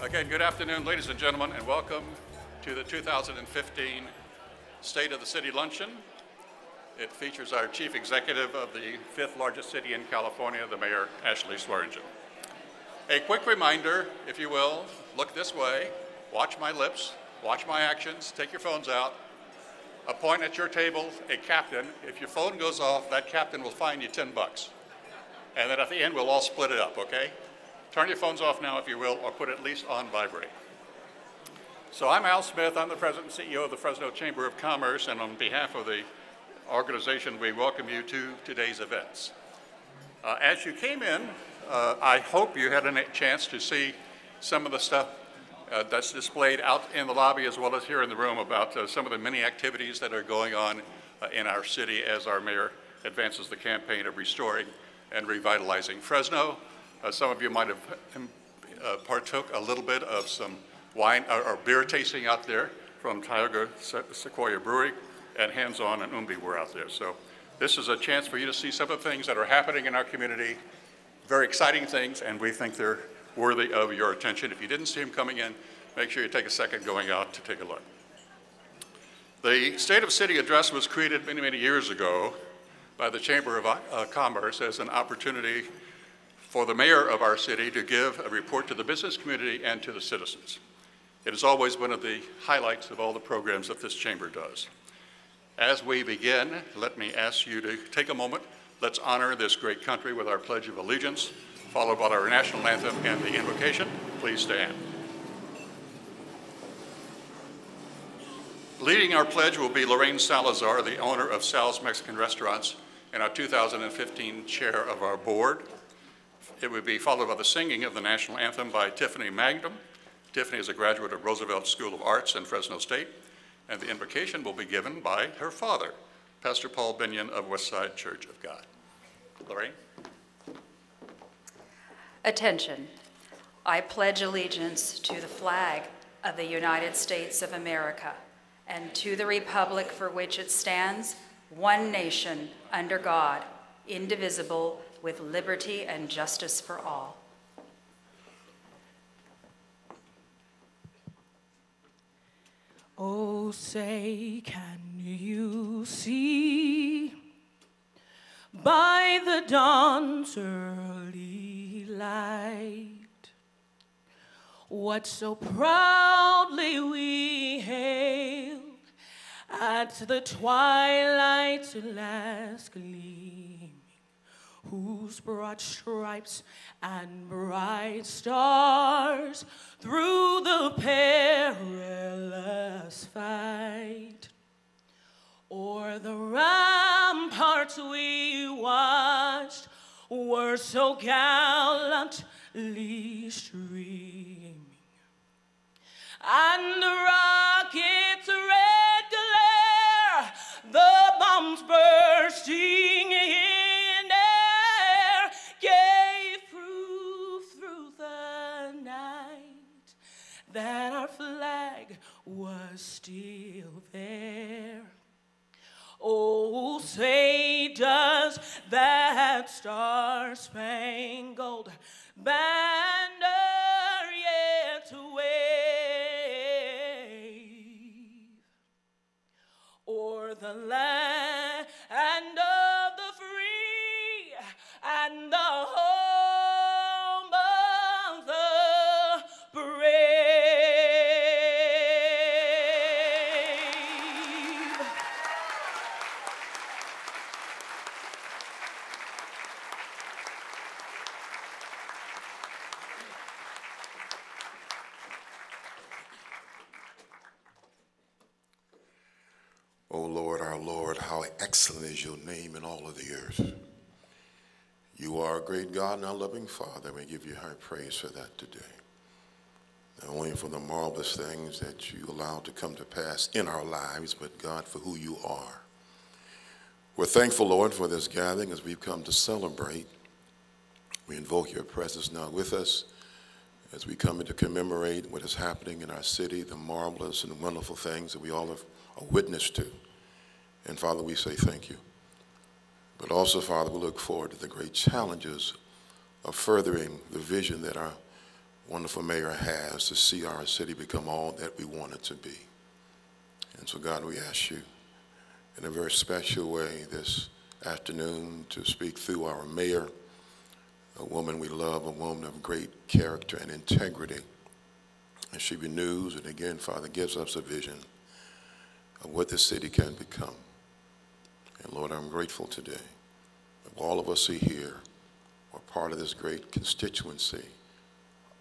Again, good afternoon, ladies and gentlemen, and welcome to the 2015 State of the City Luncheon. It features our chief executive of the fifth largest city in California, the Mayor, Ashley Swearingen. A quick reminder, if you will, look this way, watch my lips, watch my actions, take your phones out, appoint at your table a captain. If your phone goes off, that captain will fine you $10. And then at the end, we'll all split it up, okay? Turn your phones off now, if you will, or put it at least on vibrate. So I'm Al Smith. I'm the President and CEO of the Fresno Chamber of Commerce, and on behalf of the organization, we welcome you to today's events. As you came in, I hope you had a chance to see some of the stuff that's displayed out in the lobby as well as here in the room about some of the many activities that are going on in our city as our mayor advances the campaign of restoring and revitalizing Fresno. Some of you might have partook a little bit of some wine or beer tasting out there from Tioga Sequoia Brewery, and Hands On and Umbi were out there. So this is a chance for you to see some of the things that are happening in our community, very exciting things, and we think they're worthy of your attention. If you didn't see them coming in, make sure you take a second going out to take a look. The State of City Address was created many, many years ago by the Chamber of Commerce as an opportunity for the mayor of our city to give a report to the business community and to the citizens. It has always been one of the highlights of all the programs that this chamber does. As we begin, let me ask you to take a moment. Let's honor this great country with our Pledge of Allegiance, followed by our national anthem and the invocation. Please stand. Leading our pledge will be Lorraine Salazar, the owner of Sal's Mexican Restaurants and our 2015 chair of our board. It would be followed by the singing of the national anthem by Tiffany Magnum. Tiffany is a graduate of Roosevelt School of Arts in Fresno State, and the invocation will be given by her father, Pastor Paul Binion of Westside Church of God. Lorraine? Attention. I pledge allegiance to the flag of the United States of America and to the republic for which it stands, one nation, under God, indivisible, with liberty and justice for all. Oh, say, can you see by the dawn's early light what so proudly we hailed at the twilight's last gleaming, whose broad stripes and bright stars through the perilous fight o'er the ramparts we watched were so gallantly streaming, and the rocket's red glare, the bombs bursting in air, gave proof through the night that our flag was still there. Oh, say, does that star-spangled banner yet wave o'er the land of the free and the home of the brave? O Lord, our Lord, how excellent is your name in all of the earth. You are a great God and our loving Father. We give you high praise for that today. Not only for the marvelous things that you allow to come to pass in our lives, but God, for who you are. We're thankful, Lord, for this gathering as we've come to celebrate. We invoke your presence now with us as we come in to commemorate what is happening in our city, the marvelous and wonderful things that we all have a witness to. And Father, we say thank you. But also, Father, we look forward to the great challenges of furthering the vision that our wonderful mayor has to see our city become all that we want it to be. And so, God, we ask you in a very special way this afternoon to speak through our mayor, a woman we love, a woman of great character and integrity. And she renews and again, Father, gives us a vision of what this city can become. And Lord, I'm grateful today that all of us who here are part of this great constituency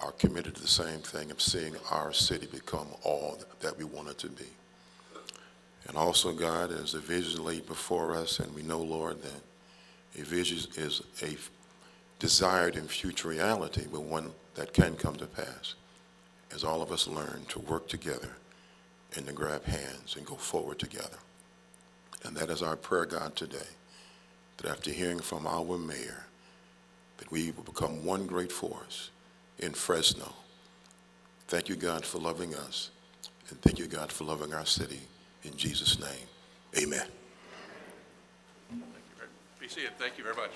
are committed to the same thing of seeing our city become all that we want it to be. And also, God, as the vision laid before us, and we know, Lord, that a vision is a desired and future reality, but one that can come to pass, as all of us learn to work together and to grab hands and go forward together. And that is our prayer, God, today, that after hearing from our mayor, that we will become one great force in Fresno. Thank you, God, for loving us, and thank you, God, for loving our city. In Jesus' name, amen. Be seated. Thank you very much.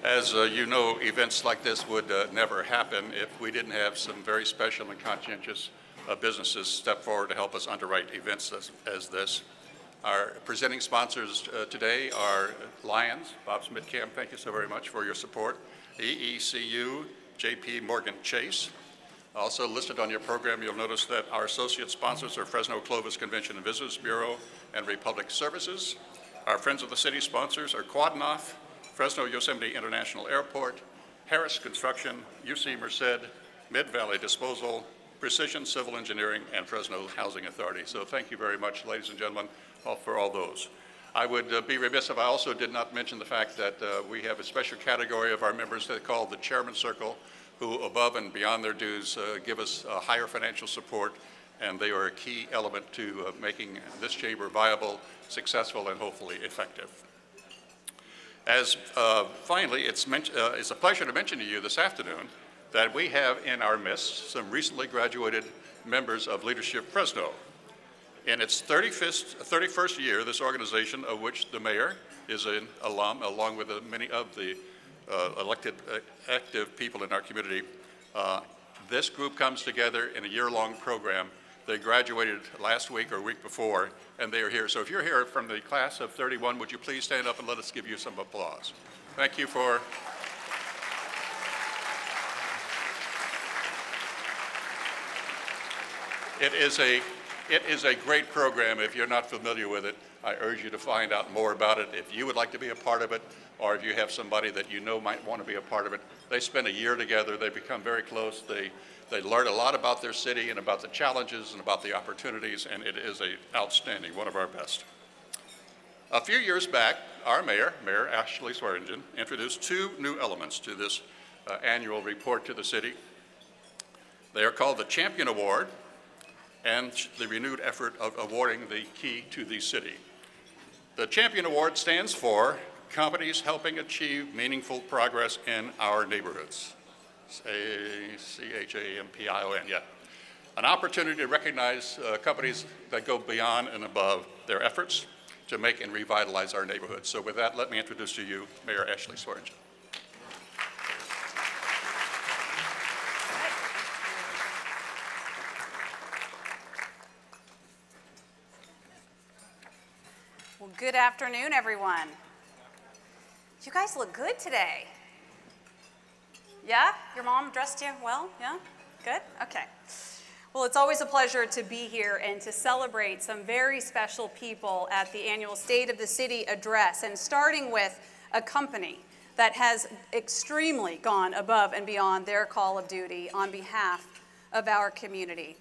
As you know, events like this would never happen if we didn't have some very special and conscientious businesses step forward to help us underwrite events as this. Our presenting sponsors today are Lions, Bob Smithcamp, thank you so very much for your support, EECU, JP Morgan Chase. Also listed on your program, you'll notice that our associate sponsors are Fresno Clovis Convention and Visitors Bureau and Republic Services. Our Friends of the City sponsors are Quadnoff, Fresno Yosemite International Airport, Harris Construction, UC Merced, Mid-Valley Disposal, Precision Civil Engineering, and Fresno Housing Authority. So thank you very much, ladies and gentlemen, for all those. I would be remiss if I also did not mention the fact that we have a special category of our members that are called the Chairman Circle, who above and beyond their dues give us higher financial support, and they are a key element to making this chamber viable, successful, and hopefully effective. As finally, it's a pleasure to mention to you this afternoon that we have in our midst some recently graduated members of Leadership Fresno. In its 31st year, this organization, of which the mayor is an alum, along with many of the elected active people in our community, this group comes together in a year-long program. They graduated last week or week before, and they are here. So if you're here from the class of 31, would you please stand up and let us give you some applause? Thank you for... It is a great program. If you're not familiar with it, I urge you to find out more about it. If you would like to be a part of it, or if you have somebody that you know might want to be a part of it, they spend a year together. They become very close. They learn a lot about their city and about the challenges and about the opportunities, and it is outstanding, one of our best. A few years back, our mayor, Mayor Ashley Swearingen, introduced two new elements to this annual report to the city. They are called the Champion Award and the renewed effort of awarding the key to the city. The Champion Award stands for Companies Helping Achieve Meaningful Progress in Our Neighborhoods. C-H-A-M-P-I-O-N, yeah. An opportunity to recognize companies that go beyond and above their efforts to make and revitalize our neighborhoods. So with that, let me introduce to you Mayor Ashley Swearingen. Well, good afternoon, everyone. You guys look good today. Yeah? Your mom dressed you well? Yeah? Good? Okay. Well, it's always a pleasure to be here and to celebrate some very special people at the annual State of the City address, and starting with a company that has extremely gone above and beyond their call of duty on behalf of our community.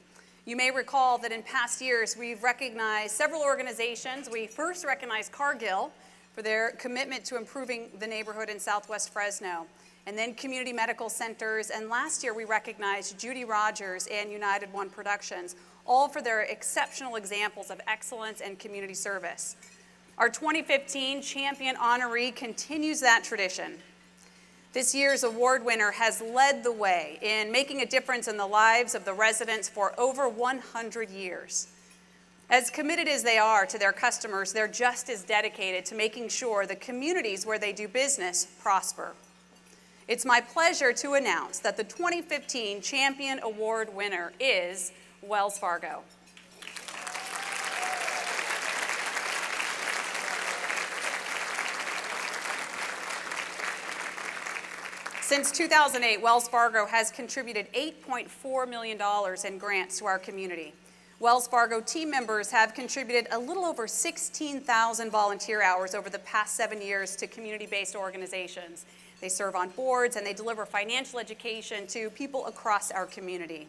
You may recall that in past years, we've recognized several organizations. We first recognized Cargill for their commitment to improving the neighborhood in Southwest Fresno, and then community medical centers, and last year we recognized Judy Rogers and United One Productions, all for their exceptional examples of excellence and community service. Our 2015 Champion honoree continues that tradition. This year's award winner has led the way in making a difference in the lives of the residents for over 100 years. As committed as they are to their customers, they're just as dedicated to making sure the communities where they do business prosper. It's my pleasure to announce that the 2015 Champion Award winner is Wells Fargo. Since 2008, Wells Fargo has contributed $8.4 million in grants to our community. Wells Fargo team members have contributed a little over 16,000 volunteer hours over the past 7 years to community-based organizations. They serve on boards and they deliver financial education to people across our community.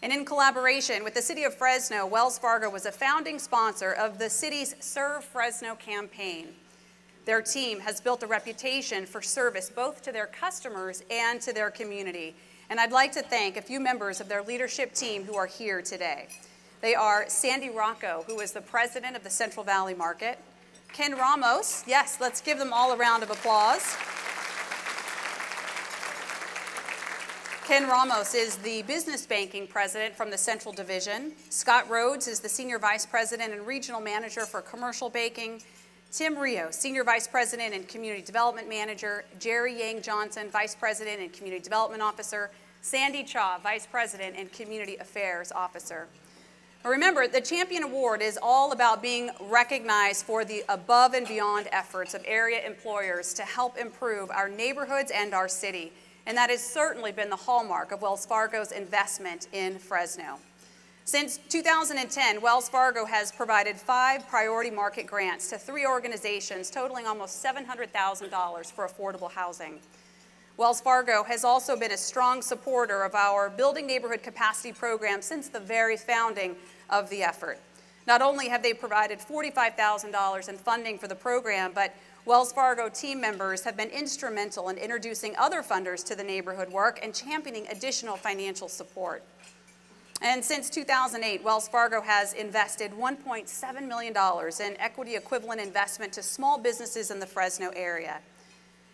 And in collaboration with the City of Fresno, Wells Fargo was a founding sponsor of the city's Serve Fresno campaign. Their team has built a reputation for service both to their customers and to their community. And I'd like to thank a few members of their leadership team who are here today. They are Sandy Rocco, who is the president of the Central Valley Market, Ken Ramos, yes, let's give them all a round of applause. Ken Ramos is the business banking president from the Central Division. Scott Rhodes is the senior vice president and regional manager for commercial banking. Tim Rios, Senior Vice President and Community Development Manager, Jerry Yang Johnson, Vice President and Community Development Officer, Sandy Cha, Vice President and Community Affairs Officer. Remember, the Champion Award is all about being recognized for the above and beyond efforts of area employers to help improve our neighborhoods and our city, and that has certainly been the hallmark of Wells Fargo's investment in Fresno. Since 2010, Wells Fargo has provided 5 priority market grants to 3 organizations totaling almost $700,000 for affordable housing. Wells Fargo has also been a strong supporter of our Building Neighborhood Capacity program since the very founding of the effort. Not only have they provided $45,000 in funding for the program, but Wells Fargo team members have been instrumental in introducing other funders to the neighborhood work and championing additional financial support. And since 2008, Wells Fargo has invested $1.7 million in equity equivalent investment to small businesses in the Fresno area.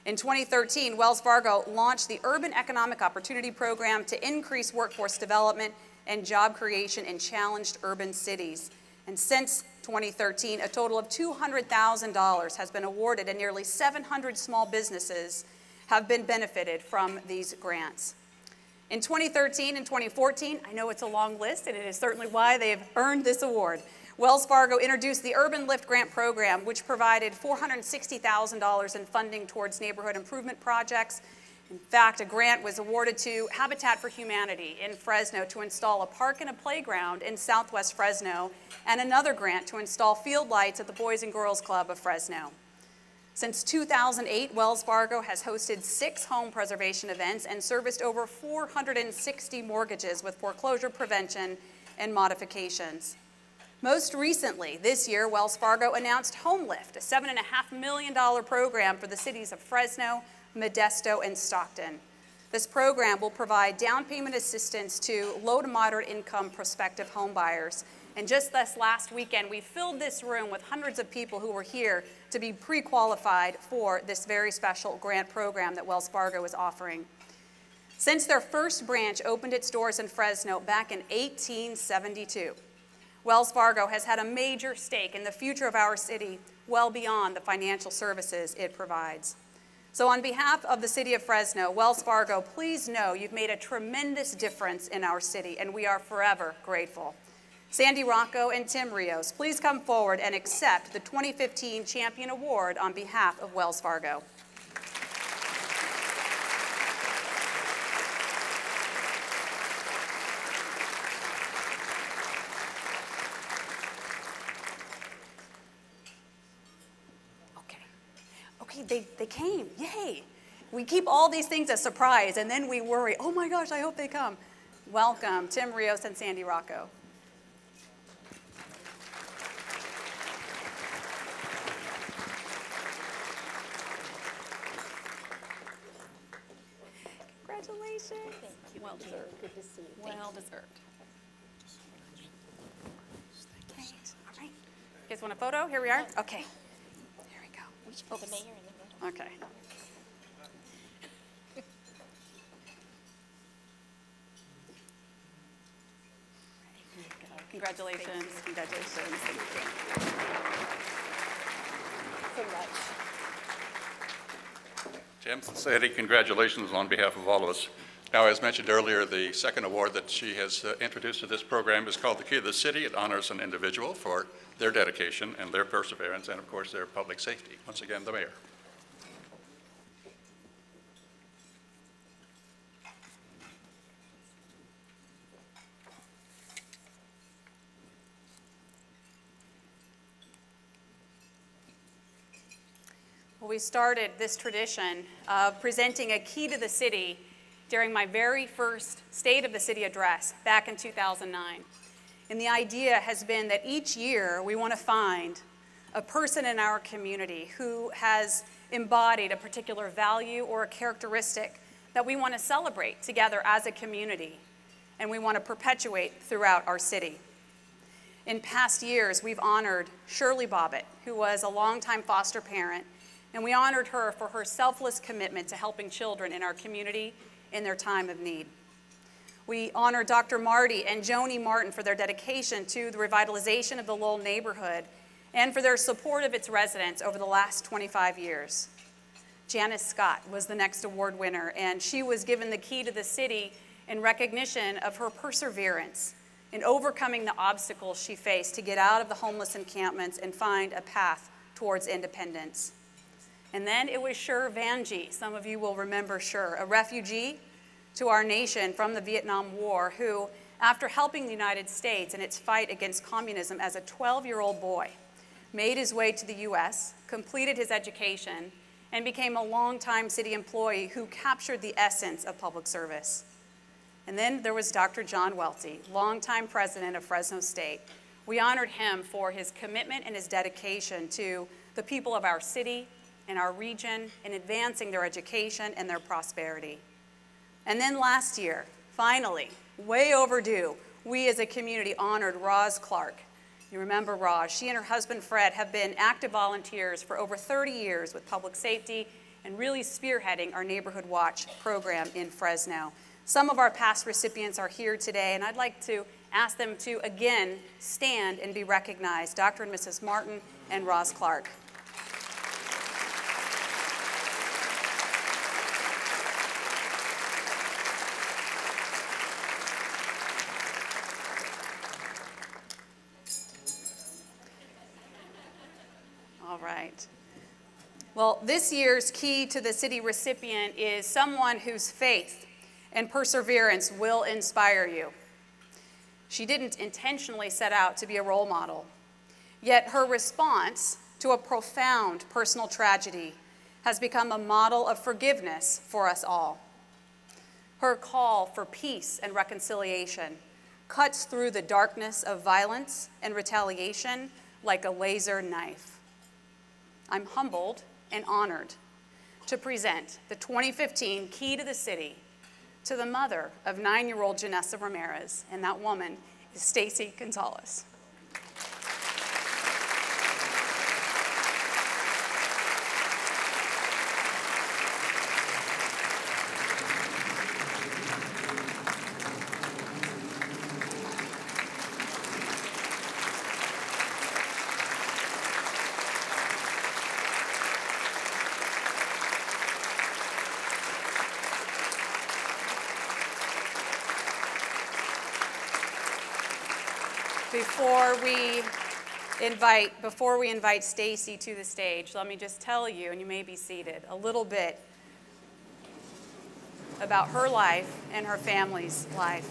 In 2013, Wells Fargo launched the Urban Economic Opportunity Program to increase workforce development and job creation in challenged urban cities. And since 2013, a total of $200,000 has been awarded and nearly 700 small businesses have been benefited from these grants. In 2013 and 2014, I know it's a long list, and it is certainly why they have earned this award. Wells Fargo introduced the Urban Lift Grant Program, which provided $460,000 in funding towards neighborhood improvement projects. In fact, a grant was awarded to Habitat for Humanity in Fresno to install a park and a playground in Southwest Fresno, and another grant to install field lights at the Boys and Girls Club of Fresno. Since 2008, Wells Fargo has hosted 6 home preservation events and serviced over 460 mortgages with foreclosure prevention and modifications. Most recently, this year, Wells Fargo announced Home Lift, a $7.5 million program for the cities of Fresno, Modesto, and Stockton. This program will provide down payment assistance to low to moderate income prospective home buyers. And just this last weekend, we filled this room with hundreds of people who were here to be pre-qualified for this very special grant program that Wells Fargo is offering. Since their first branch opened its doors in Fresno back in 1872, Wells Fargo has had a major stake in the future of our city, well beyond the financial services it provides. So on behalf of the City of Fresno, Wells Fargo, please know you've made a tremendous difference in our city, and we are forever grateful. Sandy Rocco and Tim Rios, please come forward and accept the 2015 Champion Award on behalf of Wells Fargo. Okay, they came, yay. We keep all these things a surprise, and then we worry, oh my gosh, I hope they come. Welcome, Tim Rios and Sandy Rocco. Congratulations. Thank you. Well deserved. Good to see you. Well deserved. Okay, all right. You guys want a photo? Here we are. Okay. Here we go. We should put the mayor in the middle. Okay. Congratulations. Congratulations. Thank you so much. Tim, Sadie, congratulations on behalf of all of us. Now, as mentioned earlier, the second award that she has introduced to this program is called the Key to the City. It honors an individual for their dedication and their perseverance and, of course, their public safety. Once again, the mayor. Well, we started this tradition of presenting a key to the city during my very first State of the City address back in 2009. And the idea has been that each year we want to find a person in our community who has embodied a particular value or a characteristic that we want to celebrate together as a community, and we want to perpetuate throughout our city. In past years, we've honored Shirley Bobbitt, who was a longtime foster parent, and we honored her for her selfless commitment to helping children in our community in their time of need. We honor Dr. Marty and Joni Martin for their dedication to the revitalization of the Lowell neighborhood and for their support of its residents over the last 25 years. Janice Scott was the next award winner, and she was given the key to the city in recognition of her perseverance in overcoming the obstacles she faced to get out of the homeless encampments and find a path towards independence. And then it was Shir Vanjie. Some of you will remember Shir, a refugee to our nation from the Vietnam War who, after helping the United States in its fight against communism as a 12-year-old boy, made his way to the U.S., completed his education, and became a longtime city employee who captured the essence of public service. And then there was Dr. John Welty, longtime president of Fresno State. We honored him for his commitment and his dedication to the people of our city and our region in advancing their education and their prosperity. And then last year, finally, way overdue, we as a community honored Roz Clark. You remember Roz. She and her husband Fred have been active volunteers for over 30 years with public safety and really spearheading our Neighborhood Watch program in Fresno. Some of our past recipients are here today, and I'd like to ask them to again stand and be recognized, Dr. and Mrs. Martin and Roz Clark. All right. Well, this year's Key to the City recipient is someone whose faith and perseverance will inspire you. She didn't intentionally set out to be a role model, yet her response to a profound personal tragedy has become a model of forgiveness for us all. Her call for peace and reconciliation cuts through the darkness of violence and retaliation like a laser knife. I'm humbled and honored to present the 2015 Key to the City to the mother of 9-year-old Janessa Ramirez, and that woman is Stacy Gonzalez. Before we invite Stacy to the stage, let me just tell you, and you may be seated, a little bit about her life and her family's life.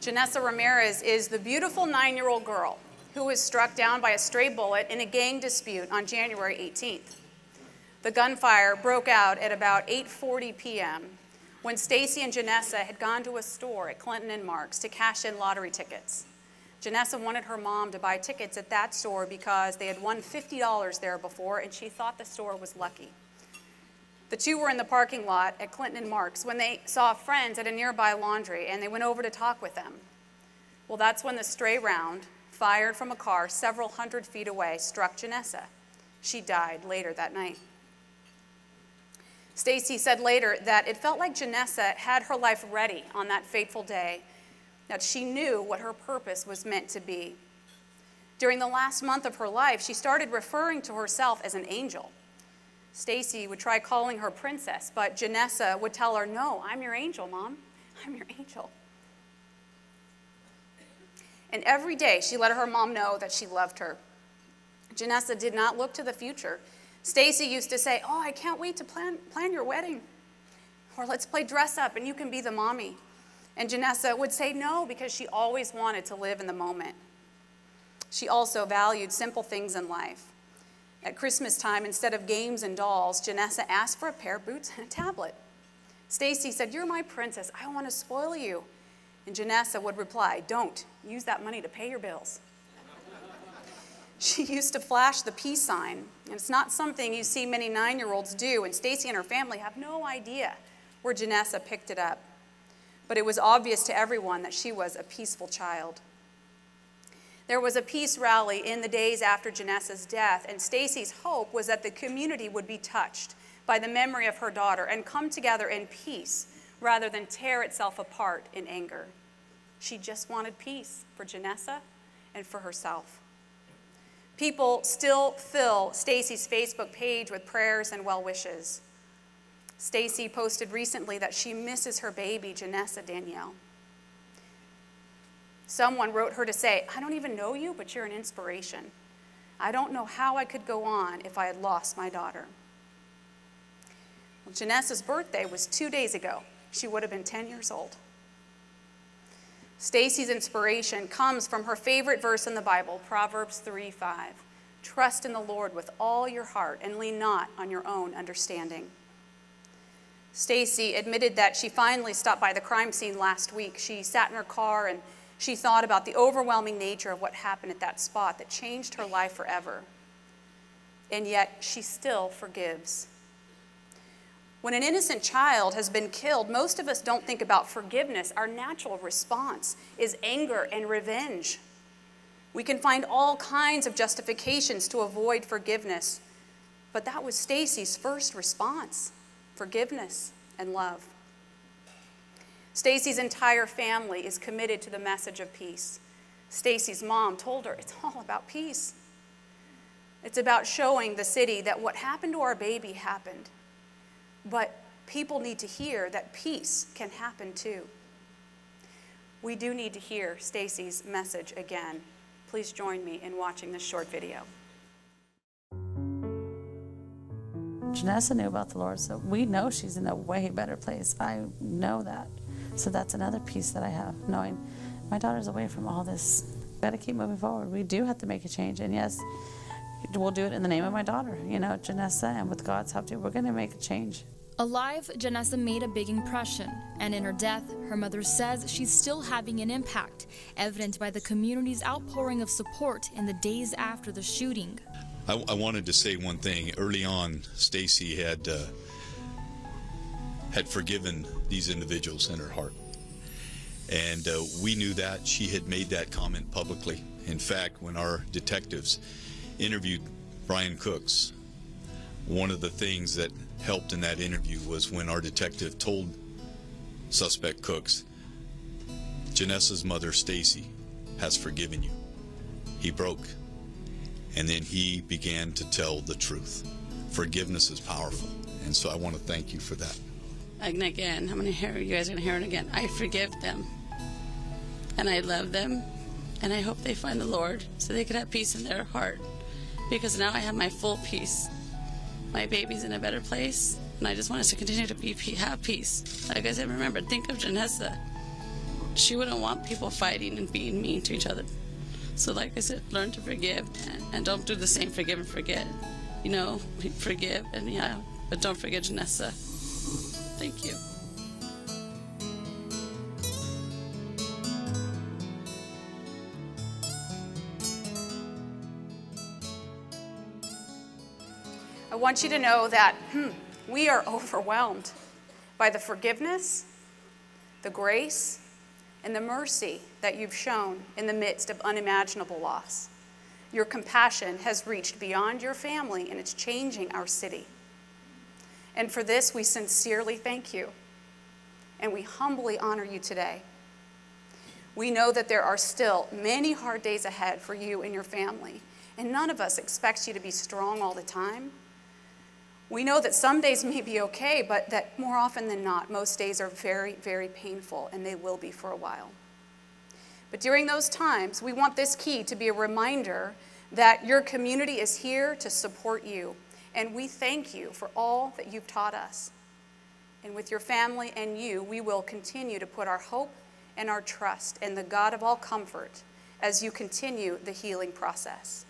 Janessa Ramirez is the beautiful 9-year-old girl who was struck down by a stray bullet in a gang dispute on January 18th. The gunfire broke out at about 8:40 p.m. when Stacy and Janessa had gone to a store at Clinton and Marks to cash in lottery tickets. Janessa wanted her mom to buy tickets at that store because they had won $50 there before, and she thought the store was lucky. The two were in the parking lot at Clinton and Marks when they saw friends at a nearby laundry, and they went over to talk with them. Well, that's when the stray round, fired from a car several hundred feet away, struck Janessa. She died later that night. Stacy said later that it felt like Janessa had her life ready on that fateful day, that she knew what her purpose was meant to be. During the last month of her life, she started referring to herself as an angel. Stacy would try calling her princess, but Janessa would tell her, "No, I'm your angel, Mom. I'm your angel." And every day she let her mom know that she loved her. Janessa did not look to the future. Stacy used to say, "Oh, I can't wait to plan your wedding." Or, "Let's play dress up and you can be the mommy." And Janessa would say no because she always wanted to live in the moment. She also valued simple things in life. At Christmas time, instead of games and dolls, Janessa asked for a pair of boots and a tablet. Stacy said, "You're my princess. I don't want to spoil you." And Janessa would reply, "Don't. Use that money to pay your bills." She used to flash the peace sign, and it's not something you see many 9-year-olds do, and Stacy and her family have no idea where Janessa picked it up. But it was obvious to everyone that she was a peaceful child. There was a peace rally in the days after Janessa's death, and Stacy's hope was that the community would be touched by the memory of her daughter and come together in peace rather than tear itself apart in anger. She just wanted peace for Janessa and for herself. People still fill Stacy's Facebook page with prayers and well wishes. Stacy posted recently that she misses her baby, Janessa Danielle. Someone wrote her to say, "I don't even know you, but you're an inspiration. I don't know how I could go on if I had lost my daughter." Well, Janessa's birthday was 2 days ago. She would have been 10 years old. Stacy's inspiration comes from her favorite verse in the Bible, Proverbs 3:5. "Trust in the Lord with all your heart and lean not on your own understanding." Stacy admitted that she finally stopped by the crime scene last week. She sat in her car and she thought about the overwhelming nature of what happened at that spot that changed her life forever. And yet she still forgives. When an innocent child has been killed, most of us don't think about forgiveness. Our natural response is anger and revenge. We can find all kinds of justifications to avoid forgiveness, but that was Stacy's first response: forgiveness and love. Stacy's entire family is committed to the message of peace. Stacy's mom told her it's all about peace. It's about showing the city that what happened to our baby happened, but people need to hear that peace can happen too. We do need to hear Stacy's message again. Please join me in watching this short video. Janessa knew about the Lord, so we know she's in a way better place. I know that. So that's another piece that I have, knowing my daughter's away from all this. Got to keep moving forward. We do have to make a change, and yes, we'll do it in the name of my daughter, Janessa, and with God's help, we're going to make a change. Alive, Janessa made a big impression, and in her death, her mother says she's still having an impact, evident by the community's outpouring of support in the days after the shooting. I wanted to say one thing. Early on, Stacy had forgiven these individuals in her heart. And we knew that. She had made that comment publicly. In fact, when our detectives interviewed Brian Cooks, one of the things that helped in that interview was when our detective told suspect Cooks, "Janessa's mother, Stacy, has forgiven you." He broke. And then he began to tell the truth. Forgiveness is powerful. And so I want to thank you for that. And again, you guys are going to hear it again. I forgive them. And I love them. And I hope they find the Lord so they can have peace in their heart. Because now I have my full peace. My baby's in a better place. And I just want us to continue to have peace. Like I said, remember, think of Janessa. She wouldn't want people fighting and being mean to each other. So like I said, learn to forgive and don't do the same forgive and forget. Forgive but don't forget Janessa. Thank you. I want you to know that we are overwhelmed by the forgiveness, the grace, and the mercy that you've shown in the midst of unimaginable loss. Your compassion has reached beyond your family, and it's changing our city. And for this, we sincerely thank you, and we humbly honor you today. We know that there are still many hard days ahead for you and your family, and none of us expects you to be strong all the time. We know that some days may be okay, but that more often than not, most days are very, very painful, and they will be for a while. But during those times, we want this key to be a reminder that your community is here to support you, and we thank you for all that you've taught us. And with your family and you, we will continue to put our hope and our trust in the God of all comfort as you continue the healing process.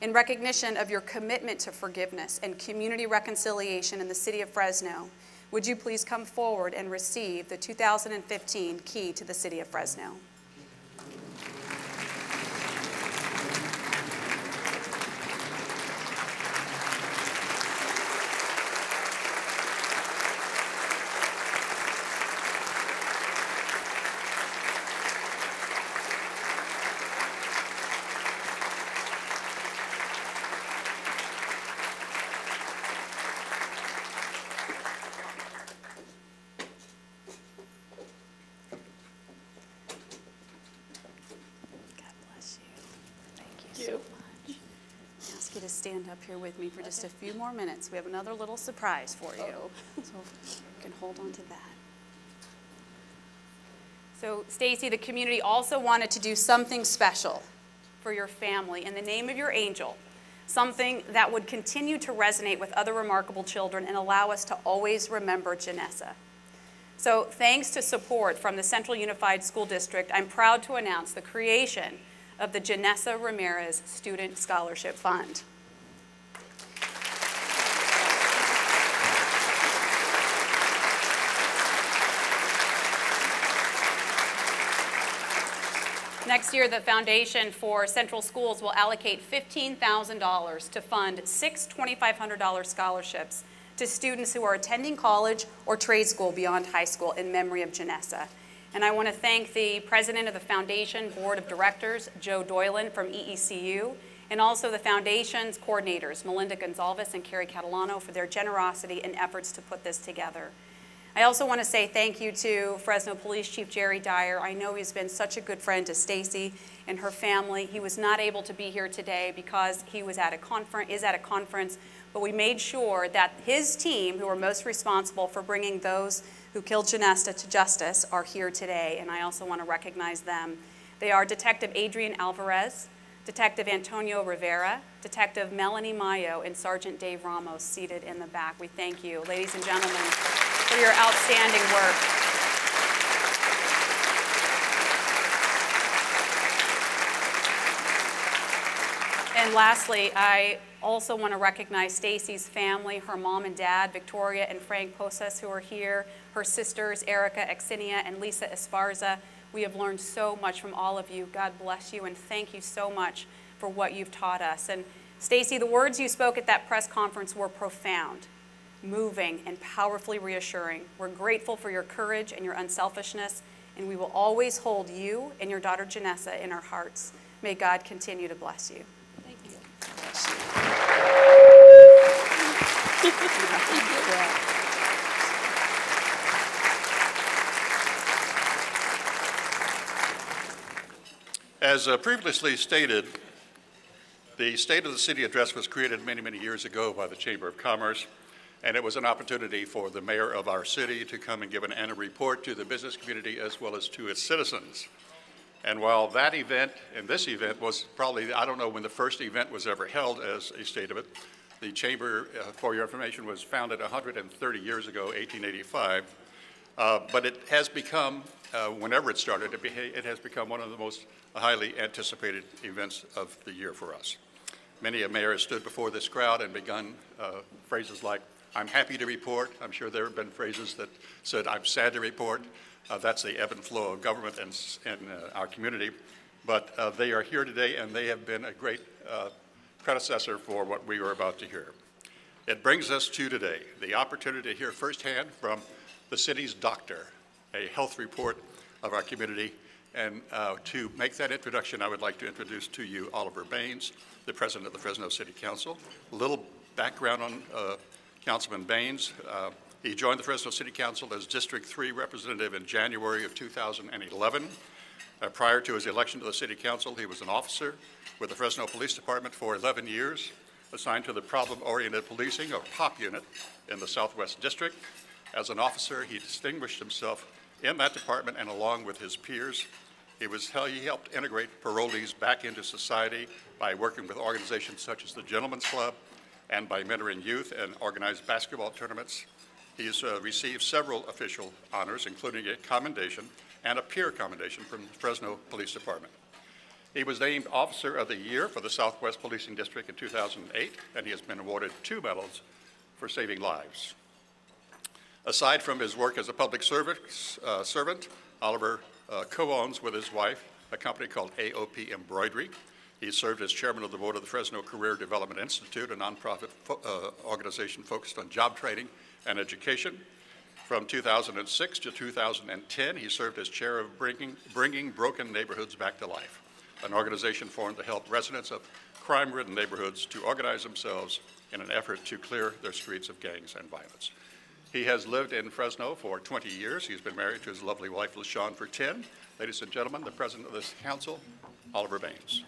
In recognition of your commitment to forgiveness and community reconciliation in the city of Fresno, would you please come forward and receive the 2015 Key to the City of Fresno? To stand up here with me for just a few more minutes. We have another little surprise for you. So you can hold on to that. So Stacy, the community also wanted to do something special for your family in the name of your angel, something that would continue to resonate with other remarkable children and allow us to always remember Janessa. So thanks to support from the Central Unified School District, I'm proud to announce the creation of the Janessa Ramirez Student Scholarship Fund. Next year, the Foundation for Central Schools will allocate $15,000 to fund 6 $2,500 scholarships to students who are attending college or trade school beyond high school in memory of Janessa. And I want to thank the president of the Foundation Board of Directors, Joe Doylan from EECU, and also the Foundation's coordinators, Melinda Gonzalez and Carrie Catalano, for their generosity and efforts to put this together. I also want to say thank you to Fresno Police Chief Jerry Dyer. I know he's been such a good friend to Stacy and her family. He was not able to be here today because he was at a conference, but we made sure that his team, who are most responsible for bringing those who killed Janessa to justice, are here today, and I also want to recognize them. They are Detective Adrian Alvarez, Detective Antonio Rivera, Detective Melanie Mayo, and Sergeant Dave Ramos seated in the back. We thank you, ladies and gentlemen, for your outstanding work. And lastly, I also want to recognize Stacy's family, her mom and dad, Victoria and Frank Posas, who are here, her sisters, Erica Exinia and Lisa Esparza. We have learned so much from all of you. God bless you, and thank you so much for what you've taught us. And Stacy, the words you spoke at that press conference were profound, moving, and powerfully reassuring. We're grateful for your courage and your unselfishness, and we will always hold you and your daughter Janessa in our hearts. May God continue to bless you. Thank you. As previously stated, the State of the City Address was created many, many years ago by the Chamber of Commerce, and it was an opportunity for the mayor of our city to come and give an annual report to the business community as well as to its citizens. And while that event and this event was probably, I don't know when the first event was ever held as a state of it, the Chamber, for your information, was founded 130 years ago, 1885. But it has become, whenever it started, it has become one of the most highly anticipated events of the year for us. Many a mayor has stood before this crowd and begun phrases like, "I'm happy to report." I'm sure there have been phrases that said, "I'm sad to report." That's the ebb and flow of government and our community. But they are here today, and they have been a great predecessor for what we are about to hear. It brings us to today, the opportunity to hear firsthand from the city's doctor, a health report of our community. And to make that introduction, I would like to introduce to you Oliver Baines, the president of the Fresno City Council. A little background on Councilman Baines. He joined the Fresno City Council as District 3 representative in January of 2011. Prior to his election to the City Council, he was an officer with the Fresno Police Department for 11 years, assigned to the Problem-Oriented Policing, or POP unit, in the Southwest District. As an officer, he distinguished himself in that department, and along with his peers, he helped integrate parolees back into society by working with organizations such as the Gentlemen's Club and by mentoring youth and organized basketball tournaments. He's received several official honors, including a commendation and a peer commendation from the Fresno Police Department. He was named Officer of the Year for the Southwest Policing District in 2008, and he has been awarded 2 medals for saving lives. Aside from his work as a public servant, Oliver co-owns with his wife a company called AOP Embroidery. He served as chairman of the board of the Fresno Career Development Institute, a nonprofit organization focused on job training and education. From 2006 to 2010, he served as chair of Bringing Broken Neighborhoods Back to Life, an organization formed to help residents of crime-ridden neighborhoods to organize themselves in an effort to clear their streets of gangs and violence. He has lived in Fresno for 20 years. He's been married to his lovely wife, LaShawn, for 10. Ladies and gentlemen, the president of this council, Oliver Baines.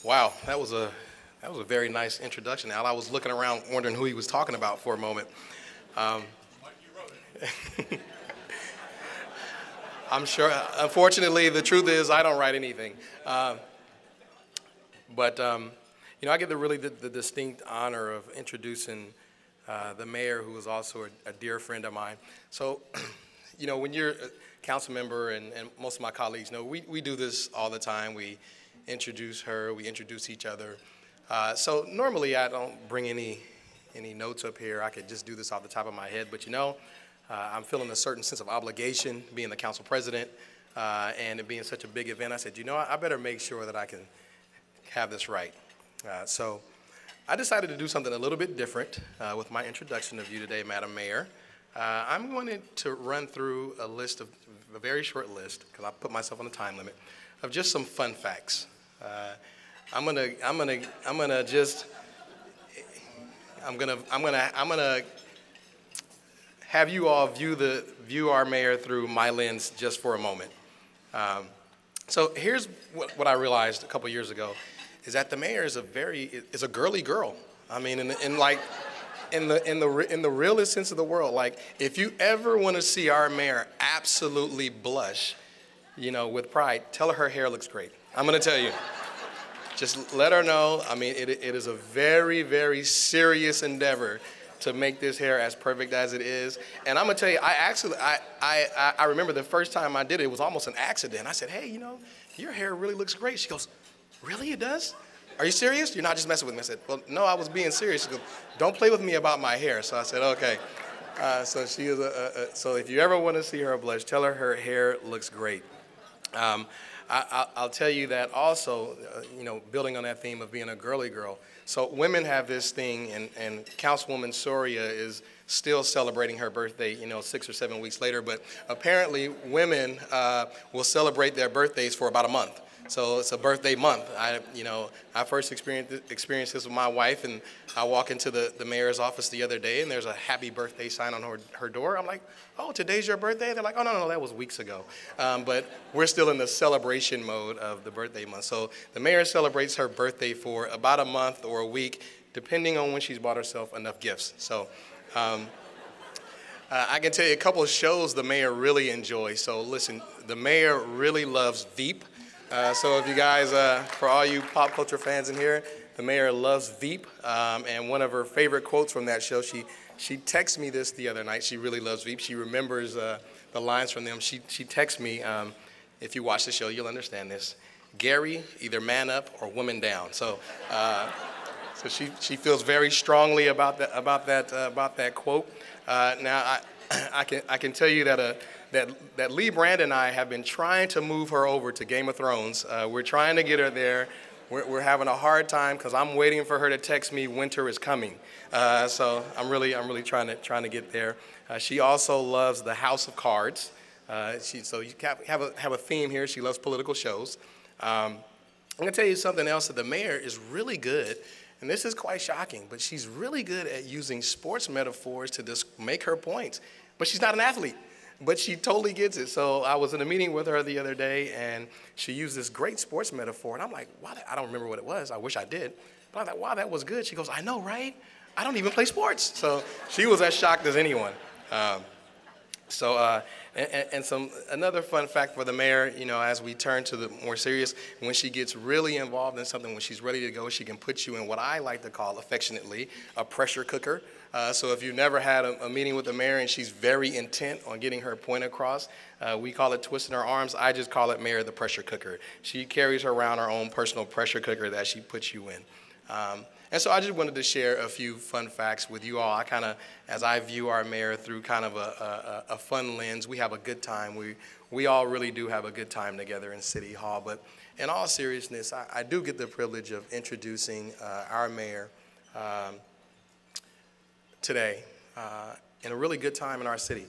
Wow, that was a very nice introduction, Al. I was looking around wondering who he was talking about for a moment. I'm sure, unfortunately, the truth is I don't write anything. But I get the distinct honor of introducing the mayor, who is also a dear friend of mine. So, when you're a council member, and most of my colleagues know, we do this all the time. We introduce her, we introduce each other. So normally I don't bring any notes up here. I could just do this off the top of my head, but I'm feeling a certain sense of obligation being the council president, and it being such a big event. I said, I better make sure that I can have this right. So I decided to do something a little bit different with my introduction of you today, Madam Mayor. I'm going to run through a very short list, because I put myself on a time limit, of just some fun facts. I'm gonna have you all view our mayor through my lens just for a moment. So here's what I realized a couple years ago, is that the mayor is a girly girl. I mean, in the realest sense of the world. Like, if you ever want to see our mayor absolutely blush, with pride, tell her hair looks great. I'm going to tell you. Just let her know. I mean, it is a very, very serious endeavor to make this hair as perfect as it is. And I'm going to tell you, I remember the first time I did it, it was almost an accident. I said, hey, your hair really looks great. She goes, really, it does? Are you serious? You're not just messing with me. I said, well, no, I was being serious. She goes, don't play with me about my hair. So I said, okay. So she is so if you ever want to see her blush, tell her her hair looks great. I'll tell you that also, building on that theme of being a girly girl. So women have this thing, and Councilwoman Soria is still celebrating her birthday, 6 or 7 weeks later. But apparently women will celebrate their birthdays for about a month. So it's a birthday month. I first experienced this with my wife, and I walk into the mayor's office the other day, and there's a happy birthday sign on her door. I'm like, oh, today's your birthday? They're like, oh, no, that was weeks ago. But we're still in the celebration mode of the birthday month. So the mayor celebrates her birthday for about a month or a week, depending on when she's bought herself enough gifts. So I can tell you a couple of shows the mayor really enjoys. So listen, the mayor really loves Veep. So if you guys, for all you pop culture fans in here, the mayor loves Veep, and one of her favorite quotes from that show, she texted me this the other night. She really loves Veep. She remembers the lines from them. She texted me, if you watch the show, you'll understand this. Gary, either man up or woman down. So, so she feels very strongly about that quote. Now I can tell you that Lee Brand and I have been trying to move her over to Game of Thrones. We're trying to get her there. we're having a hard time because I'm waiting for her to text me winter is coming. So I'm really trying to get there. She also loves the House of Cards. So you have a theme here. She loves political shows. I'm going to tell you something else that the mayor is really good, and this is quite shocking, but she's really good at using sports metaphors to just make her points. But she's not an athlete, but she totally gets it. So I was in a meeting with her the other day, and she used this great sports metaphor, and I'm like, wow, I don't remember what it was. I wish I did. But I was like, wow, that was good. She goes, I know, right? I don't even play sports. So she was as shocked as anyone. Another fun fact for the mayor, you know, as we turn to the more serious, when she gets really involved in something, when she's ready to go, she can put you in what I like to call affectionately a pressure cooker. So if you've never had a meeting with the mayor and she's very intent on getting her point across, we call it twisting her arms. I just call it Mayor the pressure cooker. She carries around her own personal pressure cooker that she puts you in. And so I just wanted to share a few fun facts with you all. I kind of, as I view our mayor through kind of a fun lens, we have a good time. We all really do have a good time together in City Hall. But in all seriousness, I do get the privilege of introducing our mayor today in a really good time in our city.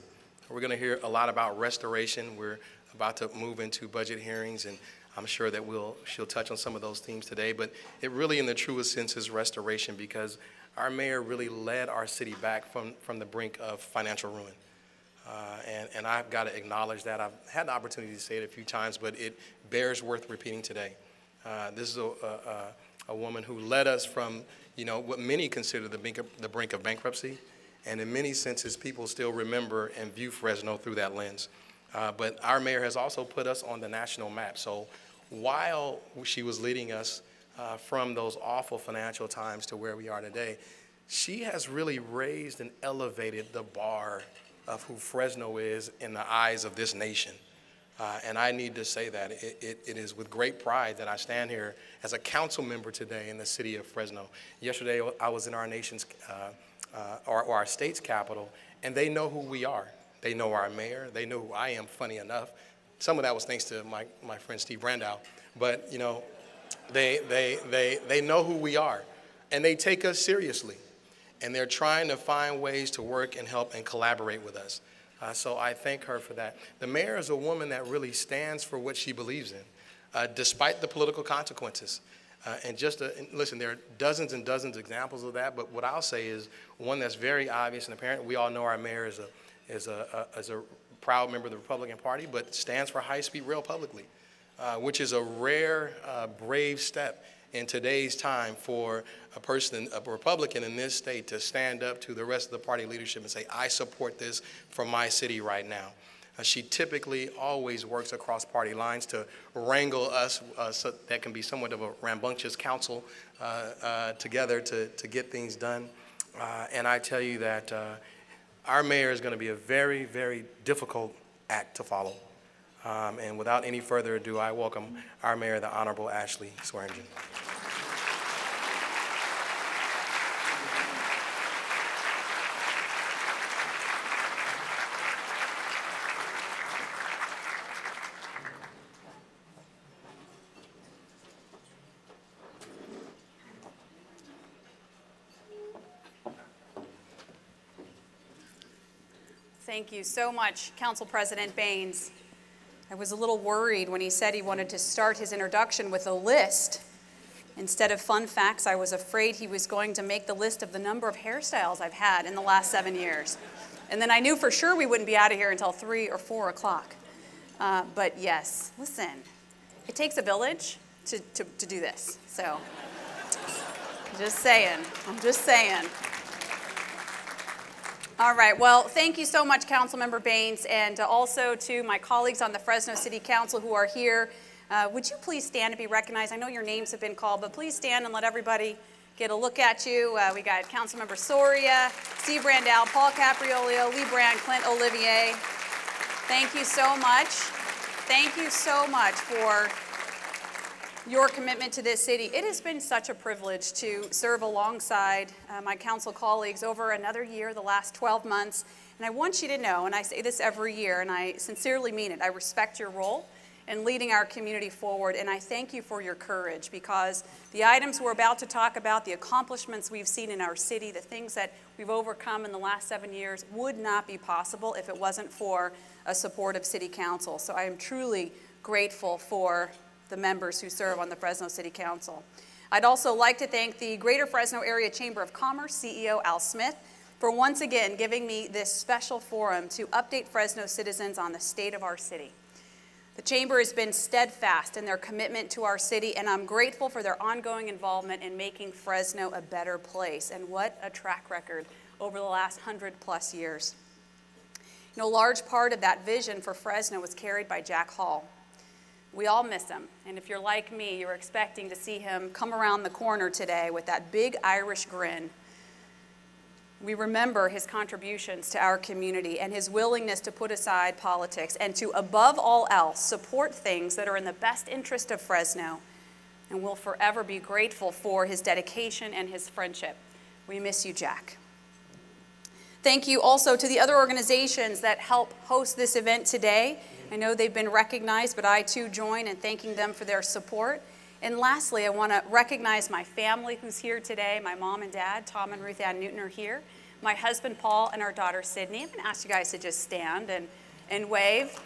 We're going to hear a lot about restoration. We're about to move into budget hearings, and I'm sure that she'll touch on some of those themes today, but it really in the truest sense is restoration, because our mayor really led our city back from the brink of financial ruin. And I've got to acknowledge that. I've had the opportunity to say it a few times, but it bears worth repeating today. This is a woman who led us from, you know, what many consider the brink of bankruptcy, and in many senses people still remember and view Fresno through that lens. But our mayor has also put us on the national map. So while she was leading us from those awful financial times to where we are today, she has really raised and elevated the bar of who Fresno is in the eyes of this nation. And I need to say that it is with great pride that I stand here as a council member today in the city of Fresno. Yesterday I was in our nation's, or our state's capital, and they know who we are. They know our mayor. They know who I am, funny enough. Some of that was thanks to my friend Steve Brandow. But, you know, they know who we are. And they take us seriously. And they're trying to find ways to work and help and collaborate with us. So I thank her for that. The mayor is a woman that really stands for what she believes in, despite the political consequences. And listen, there are dozens and dozens of examples of that. But what I'll say is one that's very obvious and apparent. We all know our mayor is a proud member of the Republican Party, but stands for high-speed rail publicly, which is a rare, brave step in today's time for a Republican in this state to stand up to the rest of the party leadership and say, I support this for my city right now. She typically always works across party lines to wrangle us, so that can be somewhat of a rambunctious council together to get things done. And I tell you that our mayor is going to be a very, very difficult act to follow. And without any further ado, I welcome our mayor, the Honorable Ashley Swearingen. Thank you so much, Council President Baines. I was a little worried when he said he wanted to start his introduction with a list. Instead of fun facts, I was afraid he was going to make the list of the number of hairstyles I've had in the last 7 years. And then I knew for sure we wouldn't be out of here until 3 or 4 o'clock. But yes, listen, it takes a village to do this. So, just saying, I'm just saying. All right, well, thank you so much, Councilmember Baines, and also to my colleagues on the Fresno City Council who are here. Would you please stand to be recognized? I know your names have been called, but please stand and let everybody get a look at you. We got Councilmember Soria, Steve Brandow, Paul Capriolio, Lee Brand, Clint Olivier. Thank you so much. Thank you so much for your commitment to this city. It has been such a privilege to serve alongside my council colleagues over another year, the last 12 months. And I want you to know, and I say this every year, and I sincerely mean it, I respect your role and leading our community forward. And I thank you for your courage, because the items we're about to talk about, the accomplishments we've seen in our city, the things that we've overcome in the last 7 years would not be possible if it wasn't for a supportive city council. So I am truly grateful for the members who serve on the Fresno City Council. I'd also like to thank the Greater Fresno Area Chamber of Commerce CEO Al Smith for once again giving me this special forum to update Fresno citizens on the state of our city. The Chamber has been steadfast in their commitment to our city, and I'm grateful for their ongoing involvement in making Fresno a better place. And what a track record over the last 100+ years. You know, a large part of that vision for Fresno was carried by Jack Hall. We all miss him, and if you're like me, you're expecting to see him come around the corner today with that big Irish grin. We remember his contributions to our community and his willingness to put aside politics and to, above all else, support things that are in the best interest of Fresno. And we'll forever be grateful for his dedication and his friendship. We miss you, Jack. Thank you also to the other organizations that help host this event today. I know they've been recognized, but I too join in thanking them for their support. And lastly, I want to recognize my family who's here today. My mom and dad, Tom and Ruth Ann Newton, are here. My husband, Paul, and our daughter, Sydney. I'm going to ask you guys to just stand and wave.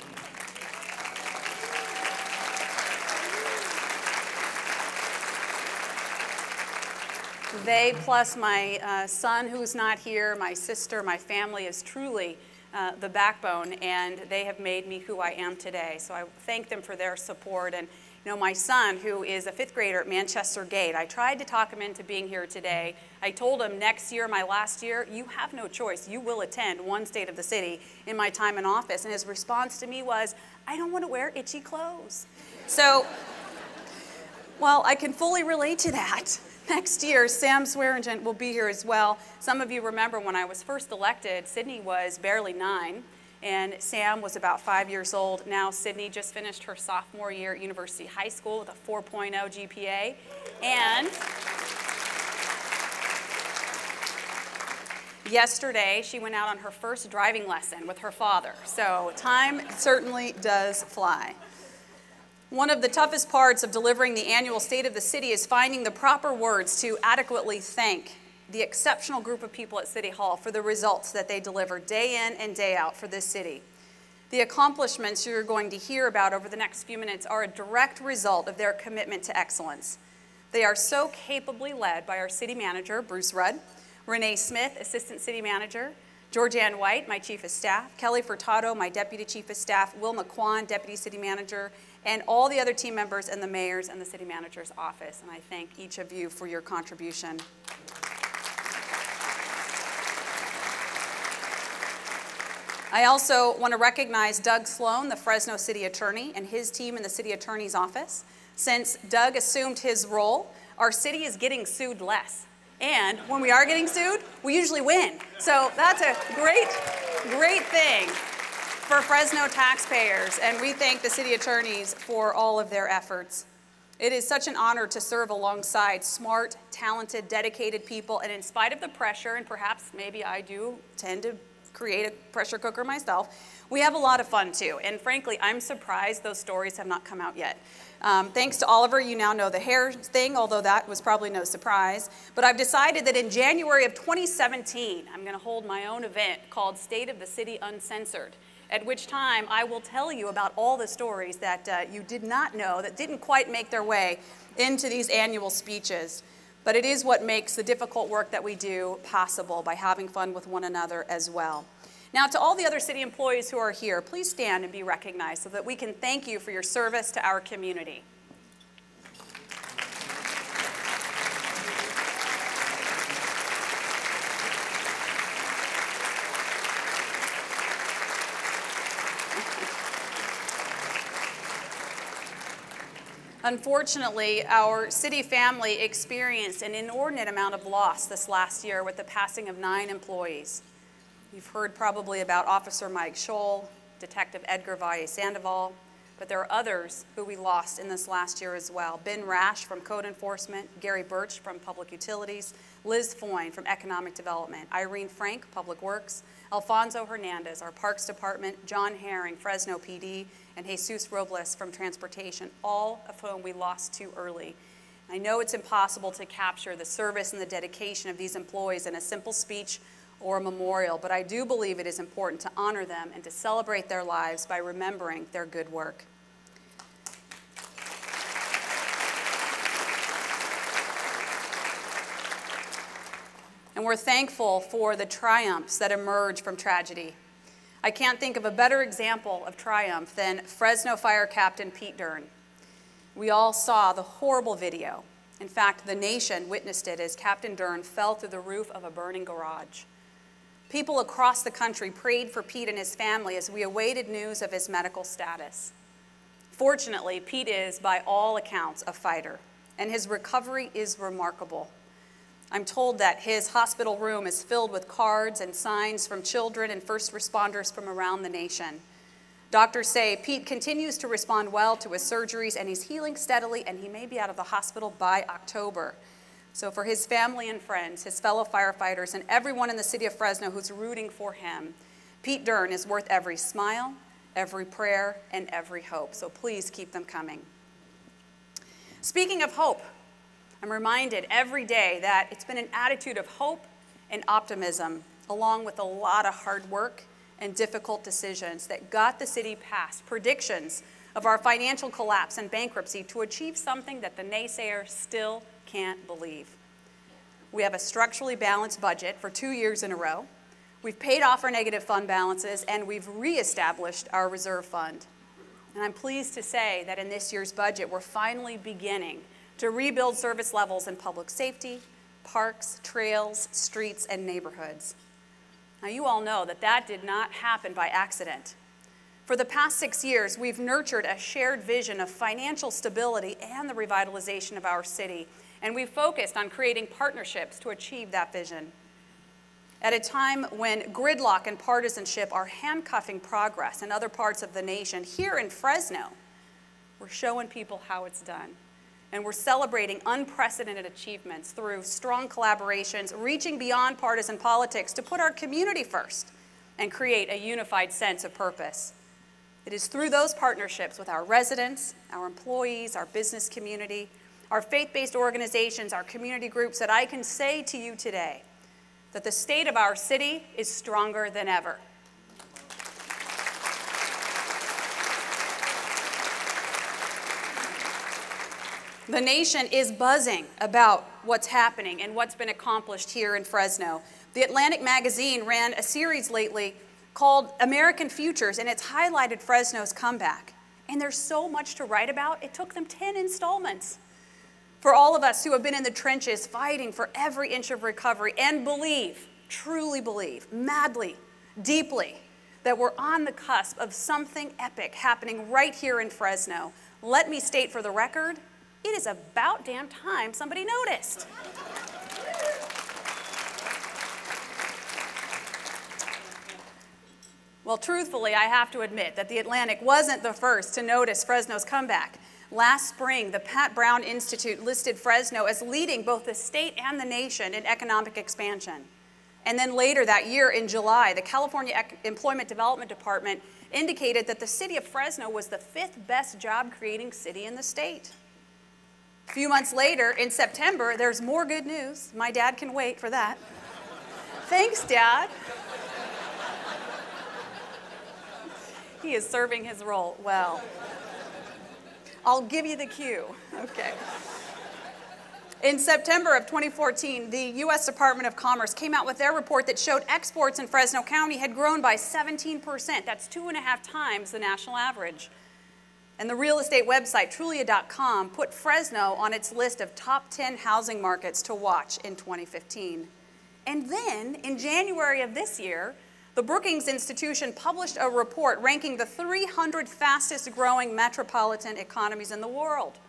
They, plus my son who's not here, my sister, my family, is truly the backbone, and they have made me who I am today. So I thank them for their support. And you know, my son, who is a 5th grader at Manchester Gate, I tried to talk him into being here today. I told him next year, my last year, you have no choice. You will attend one State of the City in my time in office. And his response to me was, I don't want to wear itchy clothes. So, well, I can fully relate to that. Next year, Sam Swearingen will be here as well. Some of you remember when I was first elected, Sydney was barely 9. And Sam was about 5 years old. Now Sydney just finished her sophomore year at University High School with a 4.0 GPA. And yesterday, she went out on her first driving lesson with her father. So time certainly does fly. One of the toughest parts of delivering the annual State of the City is finding the proper words to adequately thank the exceptional group of people at City Hall for the results that they deliver day in and day out for this city. The accomplishments you're going to hear about over the next few minutes are a direct result of their commitment to excellence. They are so capably led by our city manager, Bruce Rudd, Renee Smith, assistant city manager, Georgianne White, my chief of staff, Kelly Furtado, my deputy chief of staff, Wilma Kwan, deputy city manager, and all the other team members in the mayor's and the city manager's office. And I thank each of you for your contribution. I also want to recognize Doug Sloan, the Fresno City Attorney, and his team in the City Attorney's office. Since Doug assumed his role, our city is getting sued less. And when we are getting sued, we usually win. So that's a great, great thing for Fresno taxpayers, and we thank the city attorneys for all of their efforts. It is such an honor to serve alongside smart, talented, dedicated people, and in spite of the pressure, and perhaps maybe I do tend to create a pressure cooker myself, we have a lot of fun too. And frankly, I'm surprised those stories have not come out yet. Thanks to Oliver, you now know the hair thing, although that was probably no surprise. But I've decided that in January of 2017, I'm going to hold my own event called State of the City Uncensored, at which time I will tell you about all the stories that you did not know, that didn't quite make their way into these annual speeches. But it is what makes the difficult work that we do possible, by having fun with one another as well. Now, to all the other city employees who are here, please stand and be recognized so that we can thank you for your service to our community. Unfortunately, our city family experienced an inordinate amount of loss this last year with the passing of 9 employees. You've heard probably about Officer Mike Scholl, Detective Edgar Valle Sandoval, but there are others who we lost in this last year as well. Ben Rash from Code Enforcement, Gary Birch from Public Utilities, Liz Foyne from Economic Development, Irene Frank, Public Works, Alfonso Hernandez, our Parks Department, John Herring, Fresno PD, and Jesus Robles from Transportation, all of whom we lost too early. I know it's impossible to capture the service and the dedication of these employees in a simple speech or a memorial, but I do believe it is important to honor them and to celebrate their lives by remembering their good work. And we're thankful for the triumphs that emerge from tragedy. I can't think of a better example of triumph than Fresno Fire Captain Pete Dern. We all saw the horrible video. In fact, the nation witnessed it as Captain Dern fell through the roof of a burning garage. People across the country prayed for Pete and his family as we awaited news of his medical status. Fortunately, Pete is, by all accounts, a fighter, and his recovery is remarkable. I'm told that his hospital room is filled with cards and signs from children and first responders from around the nation. Doctors say Pete continues to respond well to his surgeries and he's healing steadily, and he may be out of the hospital by October. So for his family and friends, his fellow firefighters, and everyone in the city of Fresno who's rooting for him, Pete Dern is worth every smile, every prayer, and every hope. So please keep them coming. Speaking of hope, I'm reminded every day that it's been an attitude of hope and optimism, along with a lot of hard work and difficult decisions that got the city past predictions of our financial collapse and bankruptcy to achieve something that the naysayers still can't believe. We have a structurally balanced budget for 2 years in a row. We've paid off our negative fund balances, and we've reestablished our reserve fund. And I'm pleased to say that in this year's budget, we're finally beginning to rebuild service levels in public safety, parks, trails, streets, and neighborhoods. Now, you all know that that did not happen by accident. For the past 6 years, we've nurtured a shared vision of financial stability and the revitalization of our city, and we've focused on creating partnerships to achieve that vision. At a time when gridlock and partisanship are handcuffing progress in other parts of the nation, here in Fresno, we're showing people how it's done. And we're celebrating unprecedented achievements through strong collaborations, reaching beyond partisan politics to put our community first and create a unified sense of purpose. It is through those partnerships with our residents, our employees, our business community, our faith-based organizations, our community groups, that I can say to you today that the state of our city is stronger than ever. The nation is buzzing about what's happening and what's been accomplished here in Fresno. The Atlantic magazine ran a series lately called American Futures, and it's highlighted Fresno's comeback. And there's so much to write about, it took them 10 installments. For all of us who have been in the trenches fighting for every inch of recovery and believe, truly believe, madly, deeply, that we're on the cusp of something epic happening right here in Fresno, let me state for the record, it is about damn time somebody noticed. Well, truthfully, I have to admit that the Atlantic wasn't the first to notice Fresno's comeback. Last spring, the Pat Brown Institute listed Fresno as leading both the state and the nation in economic expansion. And then later that year, in July, the California Employment Development Department indicated that the city of Fresno was the 5th best job-creating city in the state. A few months later, in September, there's more good news. My dad can wait for that. Thanks, Dad. He is serving his role well. I'll give you the cue. Okay. In September of 2014, the U.S. Department of Commerce came out with their report that showed exports in Fresno County had grown by 17%. That's 2.5 times the national average. And the real estate website, Trulia.com, put Fresno on its list of top 10 housing markets to watch in 2015. And then, in January of this year, the Brookings Institution published a report ranking the 300 fastest growing metropolitan economies in the world.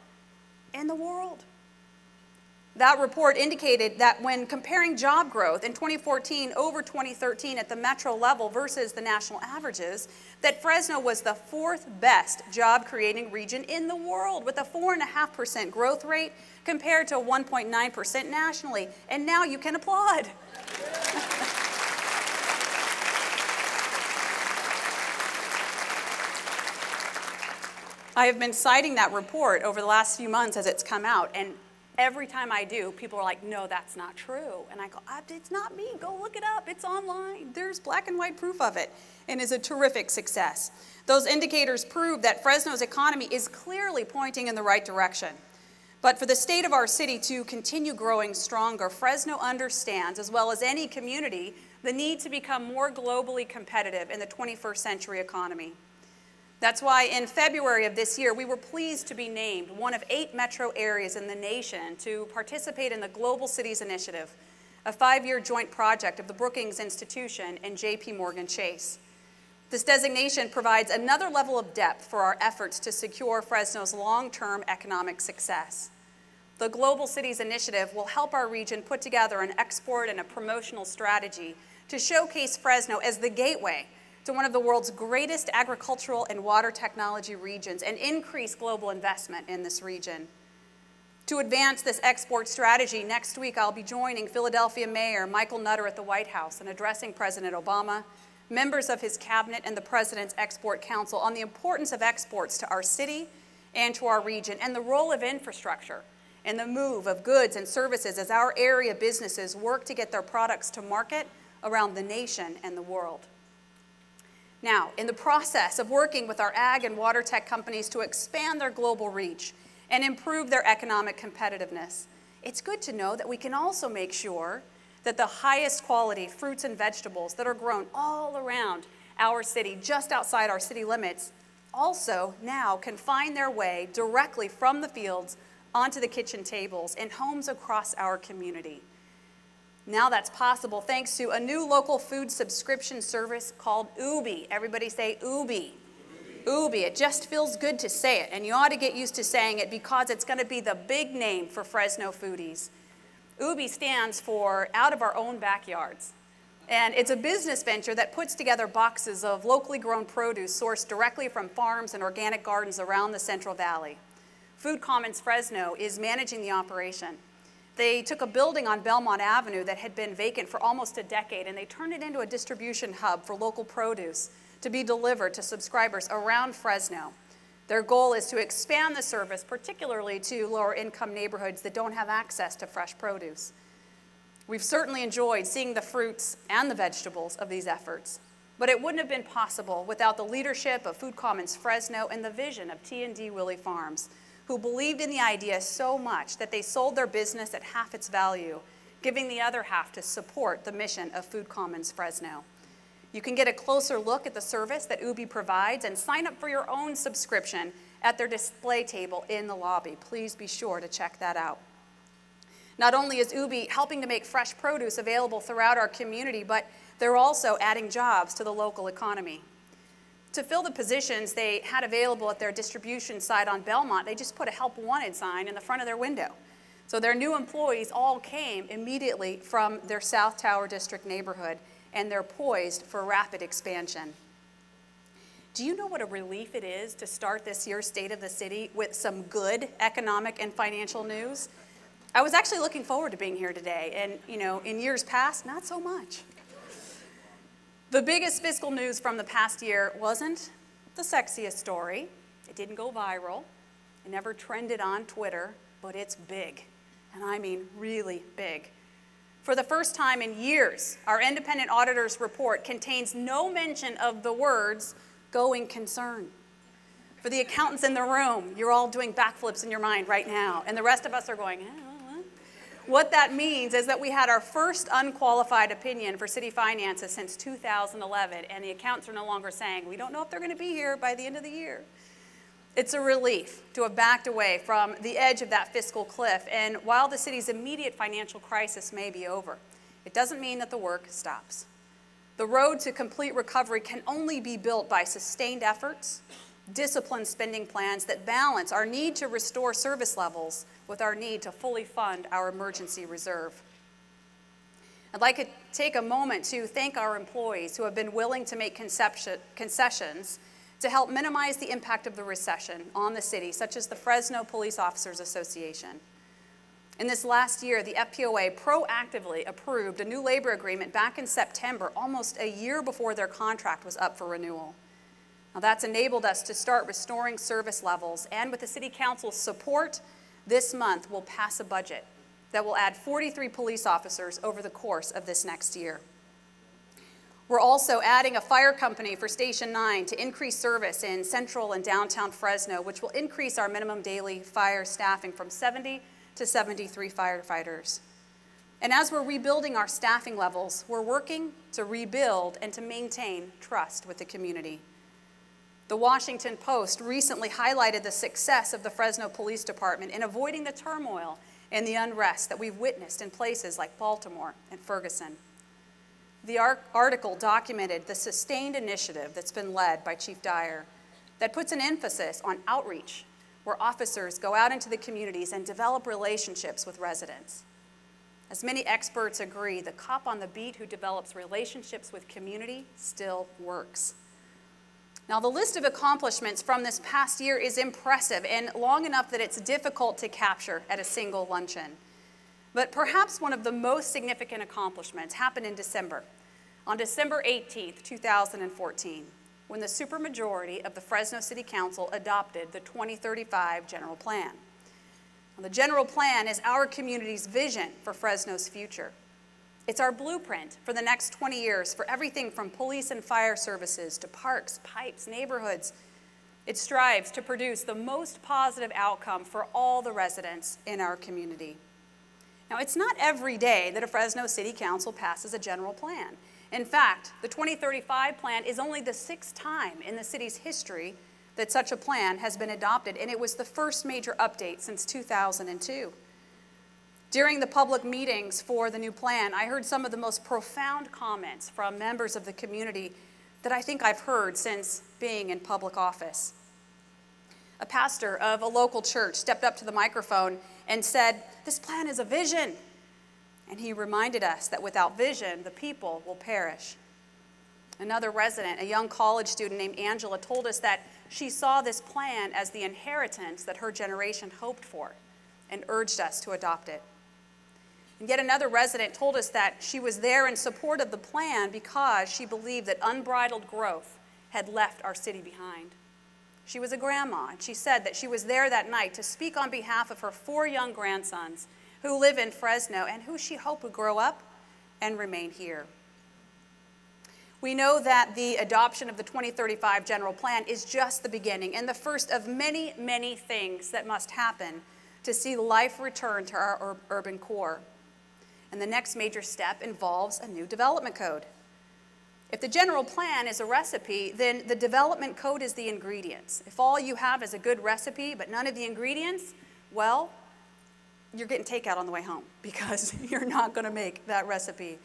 That report indicated that when comparing job growth in 2014 over 2013 at the metro level versus the national averages, that Fresno was the 4th best job-creating region in the world with a 4.5% growth rate compared to 1.9% nationally. And now you can applaud. I have been citing that report over the last few months as it's come out, and every time I do, people are like, no, that's not true. And I go, it's not me, go look it up, it's online. There's black and white proof of it, and is a terrific success. Those indicators prove that Fresno's economy is clearly pointing in the right direction. But for the state of our city to continue growing stronger, Fresno understands, as well as any community, the need to become more globally competitive in the 21st century economy. That's why in February of this year, we were pleased to be named one of 8 metro areas in the nation to participate in the Global Cities Initiative, a 5-year joint project of the Brookings Institution and JP Morgan Chase. This designation provides another level of depth for our efforts to secure Fresno's long-term economic success. The Global Cities Initiative will help our region put together an export and a promotional strategy to showcase Fresno as the gateway to one of the world's greatest agricultural and water technology regions and increase global investment in this region. To advance this export strategy, next week I'll be joining Philadelphia Mayor Michael Nutter at the White House and addressing President Obama, members of his cabinet, and the President's Export Council on the importance of exports to our city and to our region, and the role of infrastructure and the move of goods and services as our area businesses work to get their products to market around the nation and the world. Now, in the process of working with our ag and water tech companies to expand their global reach and improve their economic competitiveness, it's good to know that we can also make sure that the highest quality fruits and vegetables that are grown all around our city, just outside our city limits, also now can find their way directly from the fields onto the kitchen tables in homes across our community. Now that's possible thanks to a new local food subscription service called Ubi. Everybody say Ubi. Ubi. It just feels good to say it, and you ought to get used to saying it because it's going to be the big name for Fresno foodies. Ubi stands for out of our own backyards. And it's a business venture that puts together boxes of locally grown produce sourced directly from farms and organic gardens around the Central Valley. Food Commons Fresno is managing the operation. They took a building on Belmont Avenue that had been vacant for almost a decade, and they turned it into a distribution hub for local produce to be delivered to subscribers around Fresno. Their goal is to expand the service, particularly to lower income neighborhoods that don't have access to fresh produce. We've certainly enjoyed seeing the fruits and the vegetables of these efforts, but it wouldn't have been possible without the leadership of Food Commons Fresno and the vision of T&D Willie Farms, who believed in the idea so much that they sold their business at half its value, giving the other half to support the mission of Food Commons Fresno. You can get a closer look at the service that Ubi provides and sign up for your own subscription at their display table in the lobby. Please be sure to check that out. Not only is Ubi helping to make fresh produce available throughout our community, but they're also adding jobs to the local economy. To fill the positions they had available at their distribution site on Belmont, they just put a Help Wanted sign in the front of their window. So their new employees all came immediately from their South Tower District neighborhood, and they're poised for rapid expansion. Do you know what a relief it is to start this year's State of the City with some good economic and financial news? I was actually looking forward to being here today, and in years past, not so much. The biggest fiscal news from the past year wasn't the sexiest story. It didn't go viral. It never trended on Twitter, but it's big, and I mean really big. For the first time in years, our independent auditor's report contains no mention of the words going concern. For the accountants in the room, you're all doing backflips in your mind right now, and the rest of us are going, What that means is that we had our first unqualified opinion for city finances since 2011, and the accountants are no longer saying, we don't know if they're going to be here by the end of the year. It's a relief to have backed away from the edge of that fiscal cliff, and while the city's immediate financial crisis may be over, it doesn't mean that the work stops. The road to complete recovery can only be built by sustained efforts disciplined spending plans that balance our need to restore service levels with our need to fully fund our emergency reserve. I'd like to take a moment to thank our employees who have been willing to make concessions to help minimize the impact of the recession on the city, such as the Fresno Police Officers Association. In this last year, the FPOA proactively approved a new labor agreement back in September, almost a year before their contract was up for renewal. Now, that's enabled us to start restoring service levels, and with the City Council's support, this month we'll pass a budget that will add 43 police officers over the course of this next year. We're also adding a fire company for Station 9 to increase service in central and downtown Fresno, which will increase our minimum daily fire staffing from 70 to 73 firefighters. And as we're rebuilding our staffing levels, we're working to rebuild and to maintain trust with the community. The Washington Post recently highlighted the success of the Fresno Police Department in avoiding the turmoil and the unrest that we've witnessed in places like Baltimore and Ferguson. The article documented the sustained initiative that's been led by Chief Dyer that puts an emphasis on outreach, where officers go out into the communities and develop relationships with residents. As many experts agree, the cop on the beat who develops relationships with community still works. Now, the list of accomplishments from this past year is impressive and long enough that it's difficult to capture at a single luncheon. But perhaps one of the most significant accomplishments happened in December, on December 18th, 2014, when the supermajority of the Fresno City Council adopted the 2035 General Plan. Now, the General Plan is our community's vision for Fresno's future. It's our blueprint for the next 20 years for everything from police and fire services to parks, pipes, neighborhoods. It strives to produce the most positive outcome for all the residents in our community. Now, it's not every day that a Fresno City Council passes a general plan. In fact, the 2035 plan is only the 6th time in the city's history that such a plan has been adopted, and it was the first major update since 2002. During the public meetings for the new plan, I heard some of the most profound comments from members of the community that I think I've heard since being in public office. A pastor of a local church stepped up to the microphone and said, "This plan is a vision." And he reminded us that without vision, the people will perish. Another resident, a young college student named Angela, told us that she saw this plan as the inheritance that her generation hoped for and urged us to adopt it. And yet another resident told us that she was there in support of the plan because she believed that unbridled growth had left our city behind. She was a grandma, and she said that she was there that night to speak on behalf of her 4 young grandsons who live in Fresno and who she hoped would grow up and remain here. We know that the adoption of the 2035 General Plan is just the beginning and the first of many, many things that must happen to see life return to our urban core. And the next major step involves a new development code. If the general plan is a recipe, then the development code is the ingredients. If all you have is a good recipe but none of the ingredients, well, you're getting takeout on the way home because you're not going to make that recipe.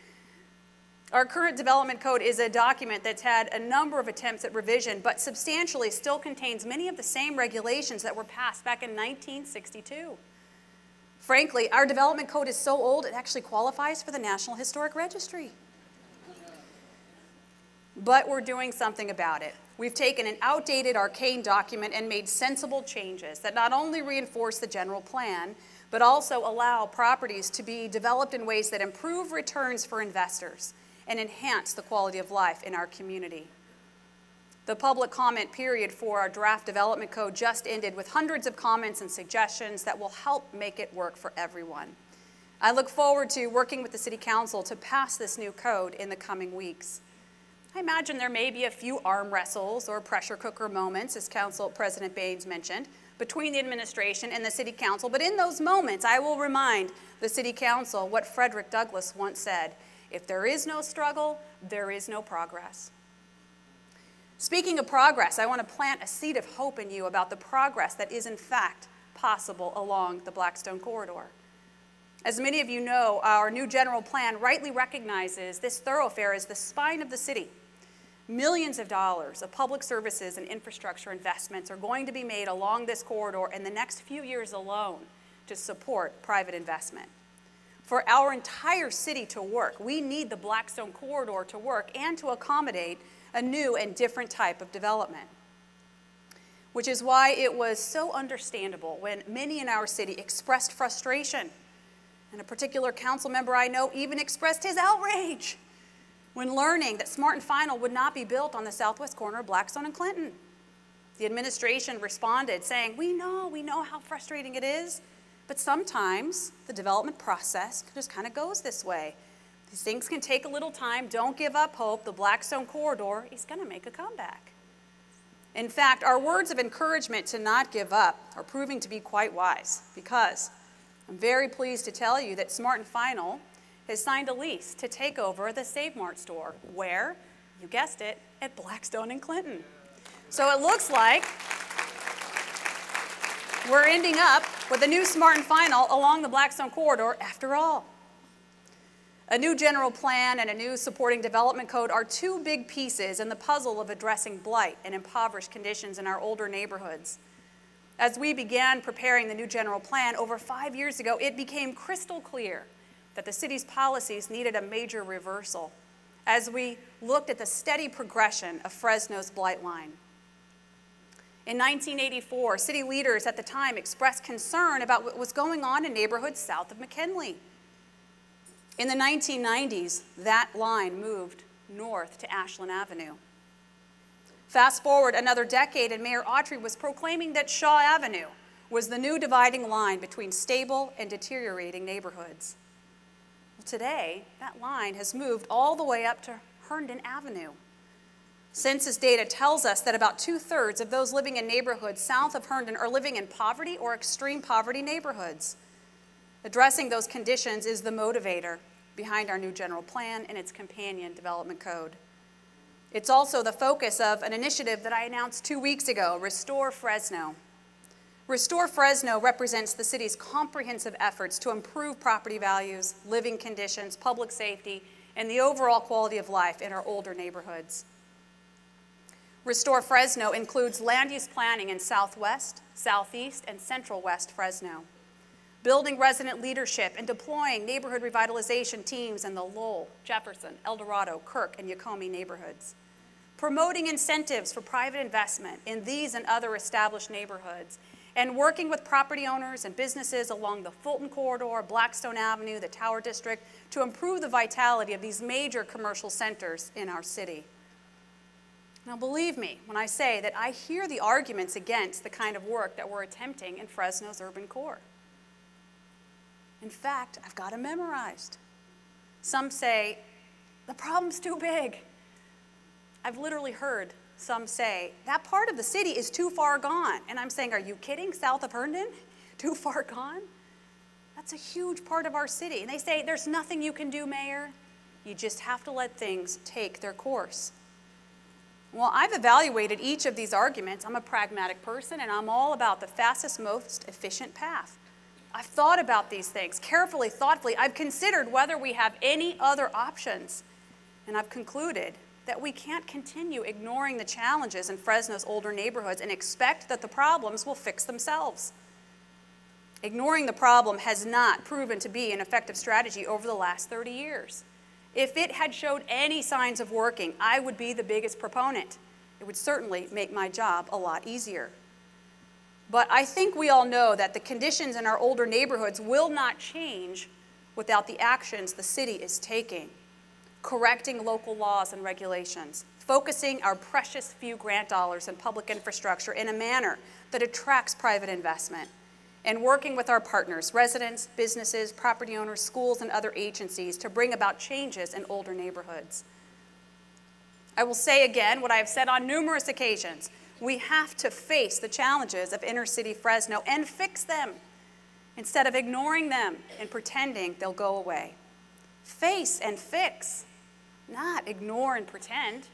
Our current development code is a document that's had a number of attempts at revision, but substantially still contains many of the same regulations that were passed back in 1962. Frankly, our development code is so old it actually qualifies for the National Historic Registry. But we're doing something about it. We've taken an outdated, arcane document and made sensible changes that not only reinforce the general plan, but also allow properties to be developed in ways that improve returns for investors and enhance the quality of life in our community. The public comment period for our draft development code just ended with hundreds of comments and suggestions that will help make it work for everyone. I look forward to working with the City Council to pass this new code in the coming weeks. I imagine there may be a few arm wrestles or pressure cooker moments, as Council President Baines mentioned, between the administration and the City Council, but in those moments, I will remind the City Council what Frederick Douglass once said: if there is no struggle, there is no progress. Speaking of progress, I want to plant a seed of hope in you about the progress that is in fact possible along the Blackstone Corridor. As many of you know, our new general plan rightly recognizes this thoroughfare as the spine of the city. Millions of dollars of public services and infrastructure investments are going to be made along this corridor in the next few years alone to support private investment. For our entire city to work, we need the Blackstone corridor to work and to accommodate a new and different type of development. Which is why it was so understandable when many in our city expressed frustration. And a particular council member I know even expressed his outrage when learning that Smart and Final would not be built on the southwest corner of Blackstone and Clinton. The administration responded saying, we know how frustrating it is, but sometimes the development process just kind of goes this way. These things can take a little time. Don't give up hope. The Blackstone corridor is going to make a comeback. In fact, our words of encouragement to not give up are proving to be quite wise, because I'm very pleased to tell you that Smart and Final has signed a lease to take over the Save Mart store. Where? You guessed it, at Blackstone and Clinton. So it looks like we're ending up with a new Smart and Final along the Blackstone corridor after all. A new general plan and a new supporting development code are two big pieces in the puzzle of addressing blight and impoverished conditions in our older neighborhoods. As we began preparing the new general plan over 5 years ago, it became crystal clear that the city's policies needed a major reversal as we looked at the steady progression of Fresno's blight line. In 1984, city leaders at the time expressed concern about what was going on in neighborhoods south of McKinley. In the 1990s, that line moved north to Ashland Avenue. Fast forward another decade, and Mayor Autry was proclaiming that Shaw Avenue was the new dividing line between stable and deteriorating neighborhoods. Well, today, that line has moved all the way up to Herndon Avenue. Census data tells us that about 2/3 of those living in neighborhoods south of Herndon are living in poverty or extreme poverty neighborhoods. Addressing those conditions is the motivator behind our new general plan and its companion development code. It's also the focus of an initiative that I announced 2 weeks ago, Restore Fresno. Restore Fresno represents the city's comprehensive efforts to improve property values, living conditions, public safety, and the overall quality of life in our older neighborhoods. Restore Fresno includes land use planning in Southwest, Southeast, and Central West Fresno, building resident leadership and deploying neighborhood revitalization teams in the Lowell, Jefferson, El Dorado, Kirk, and Yacomie neighborhoods, promoting incentives for private investment in these and other established neighborhoods, and working with property owners and businesses along the Fulton Corridor, Blackstone Avenue, the Tower District, to improve the vitality of these major commercial centers in our city. Now, believe me when I say that I hear the arguments against the kind of work that we're attempting in Fresno's urban core. In fact, I've got them memorized. Some say, the problem's too big. I've literally heard some say, that part of the city is too far gone. And I'm saying, are you kidding? South of Herndon? Too far gone? That's a huge part of our city. And they say, there's nothing you can do, Mayor. You just have to let things take their course. Well, I've evaluated each of these arguments. I'm a pragmatic person, and I'm all about the fastest, most efficient path. I've thought about these things carefully, thoughtfully. I've considered whether we have any other options. And I've concluded that we can't continue ignoring the challenges in Fresno's older neighborhoods and expect that the problems will fix themselves. Ignoring the problem has not proven to be an effective strategy over the last 30 years. If it had showed any signs of working, I would be the biggest proponent. It would certainly make my job a lot easier. But I think we all know that the conditions in our older neighborhoods will not change without the actions the city is taking. Correcting local laws and regulations, focusing our precious few grant dollars in public infrastructure in a manner that attracts private investment, and working with our partners, residents, businesses, property owners, schools, and other agencies to bring about changes in older neighborhoods. I will say again what I have said on numerous occasions. We have to face the challenges of inner city Fresno and fix them instead of ignoring them and pretending they'll go away. Face and fix, not ignore and pretend.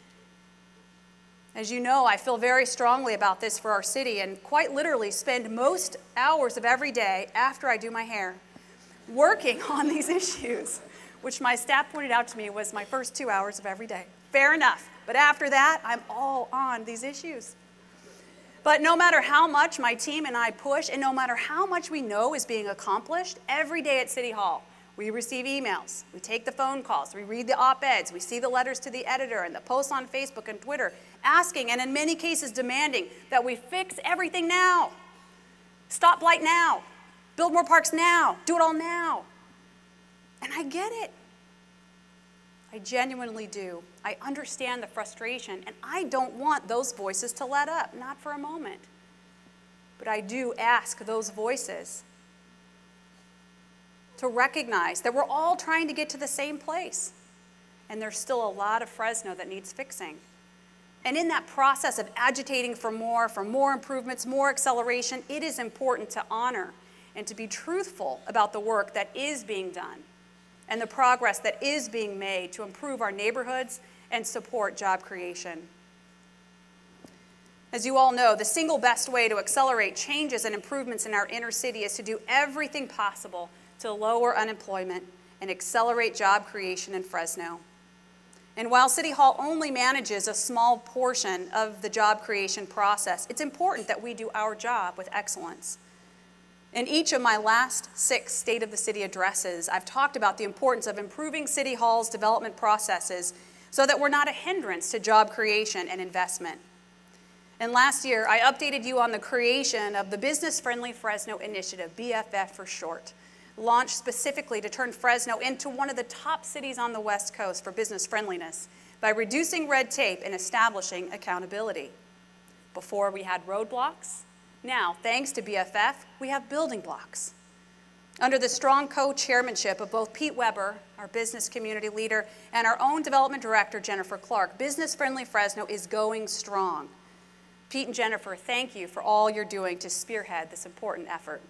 As you know, I feel very strongly about this for our city and quite literally spend most hours of every day after I do my hair working on these issues which my staff pointed out to me was my first 2 hours of every day. Fair enough. But after that, I'm all on these issues. But no matter how much my team and I push, and no matter how much we know is being accomplished, every day at City Hall, we receive emails, we take the phone calls, we read the op-eds, we see the letters to the editor and the posts on Facebook and Twitter, asking, and in many cases demanding, that we fix everything now. Stop blight now. Build more parks now. Do it all now. And I get it. I genuinely do. I understand the frustration, and I don't want those voices to let up, not for a moment. But I do ask those voices to recognize that we're all trying to get to the same place, and there's still a lot of Fresno that needs fixing. And in that process of agitating for more improvements, more acceleration, it is important to honor and to be truthful about the work that is being done and the progress that is being made to improve our neighborhoods and support job creation. As you all know, the single best way to accelerate changes and improvements in our inner city is to do everything possible to lower unemployment and accelerate job creation in Fresno. And while City Hall only manages a small portion of the job creation process, it's important that we do our job with excellence. In each of my last 6 State of the City addresses, I've talked about the importance of improving City Hall's development processes so that we're not a hindrance to job creation and investment. And last year, I updated you on the creation of the Business Friendly Fresno Initiative, BFF for short, launched specifically to turn Fresno into one of the top cities on the West Coast for business friendliness by reducing red tape and establishing accountability. Before we had roadblocks. Now, thanks to BFF, we have building blocks. Under the strong co-chairmanship of both Pete Weber, our business community leader, and our own development director, Jennifer Clark, Business Friendly Fresno is going strong. Pete and Jennifer, thank you for all you're doing to spearhead this important effort.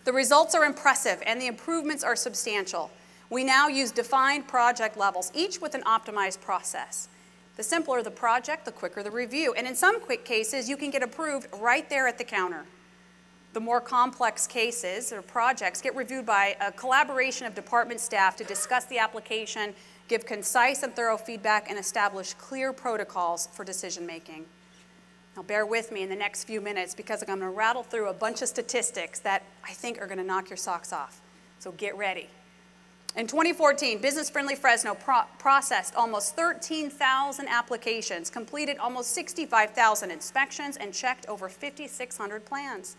The results are impressive and the improvements are substantial. We now use defined project levels, each with an optimized process. The simpler the project, the quicker the review. And in some quick cases, you can get approved right there at the counter. The more complex cases or projects get reviewed by a collaboration of department staff to discuss the application, give concise and thorough feedback, and establish clear protocols for decision making. Now bear with me in the next few minutes because I'm going to rattle through a bunch of statistics that I think are going to knock your socks off. So get ready. In 2014, Business Friendly Fresno processed almost 13,000 applications, completed almost 65,000 inspections, and checked over 5,600 plans.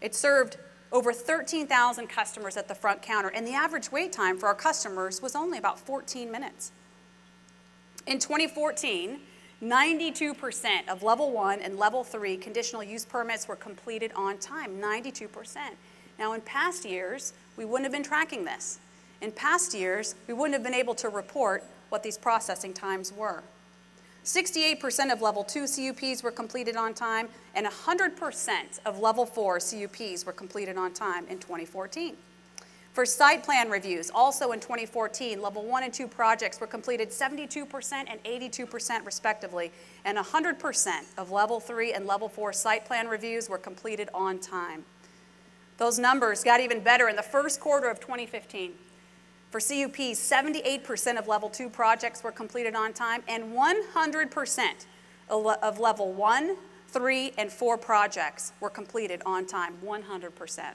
It served over 13,000 customers at the front counter, and the average wait time for our customers was only about 14 minutes. In 2014, 92% of Level 1 and Level 3 conditional use permits were completed on time, 92%. Now, in past years, we wouldn't have been tracking this. In past years, we wouldn't have been able to report what these processing times were. 68% of Level 2 CUPs were completed on time, and 100% of Level 4 CUPs were completed on time in 2014. For site plan reviews, also in 2014, Level 1 and 2 projects were completed 72% and 82% respectively, and 100% of Level 3 and Level 4 site plan reviews were completed on time. Those numbers got even better in the first quarter of 2015. For CUPs, 78% of Level 2 projects were completed on time, and 100% of Level 1, 3, and 4 projects were completed on time, 100%.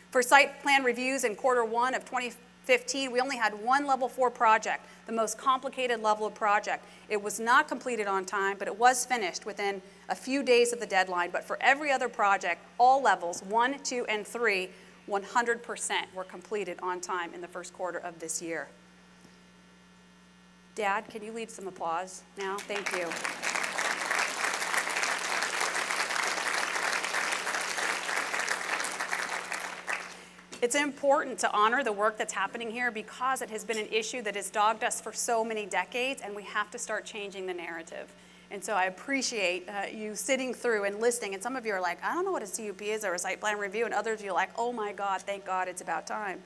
For site plan reviews in quarter 1 of 2015, we only had one Level 4 project, the most complicated level of project. It was not completed on time, but it was finished within a few days of the deadline. But for every other project, all levels, 1, 2, and 3, 100% were completed on time in the first quarter of this year. Dad, can you lead some applause now? Thank you. It's important to honor the work that's happening here because it has been an issue that has dogged us for so many decades, and we have to start changing the narrative. And so I appreciate you sitting through and listening. And some of you are like, I don't know what a CUP is or a site plan review. And others of you are like, oh my God, thank God it's about time.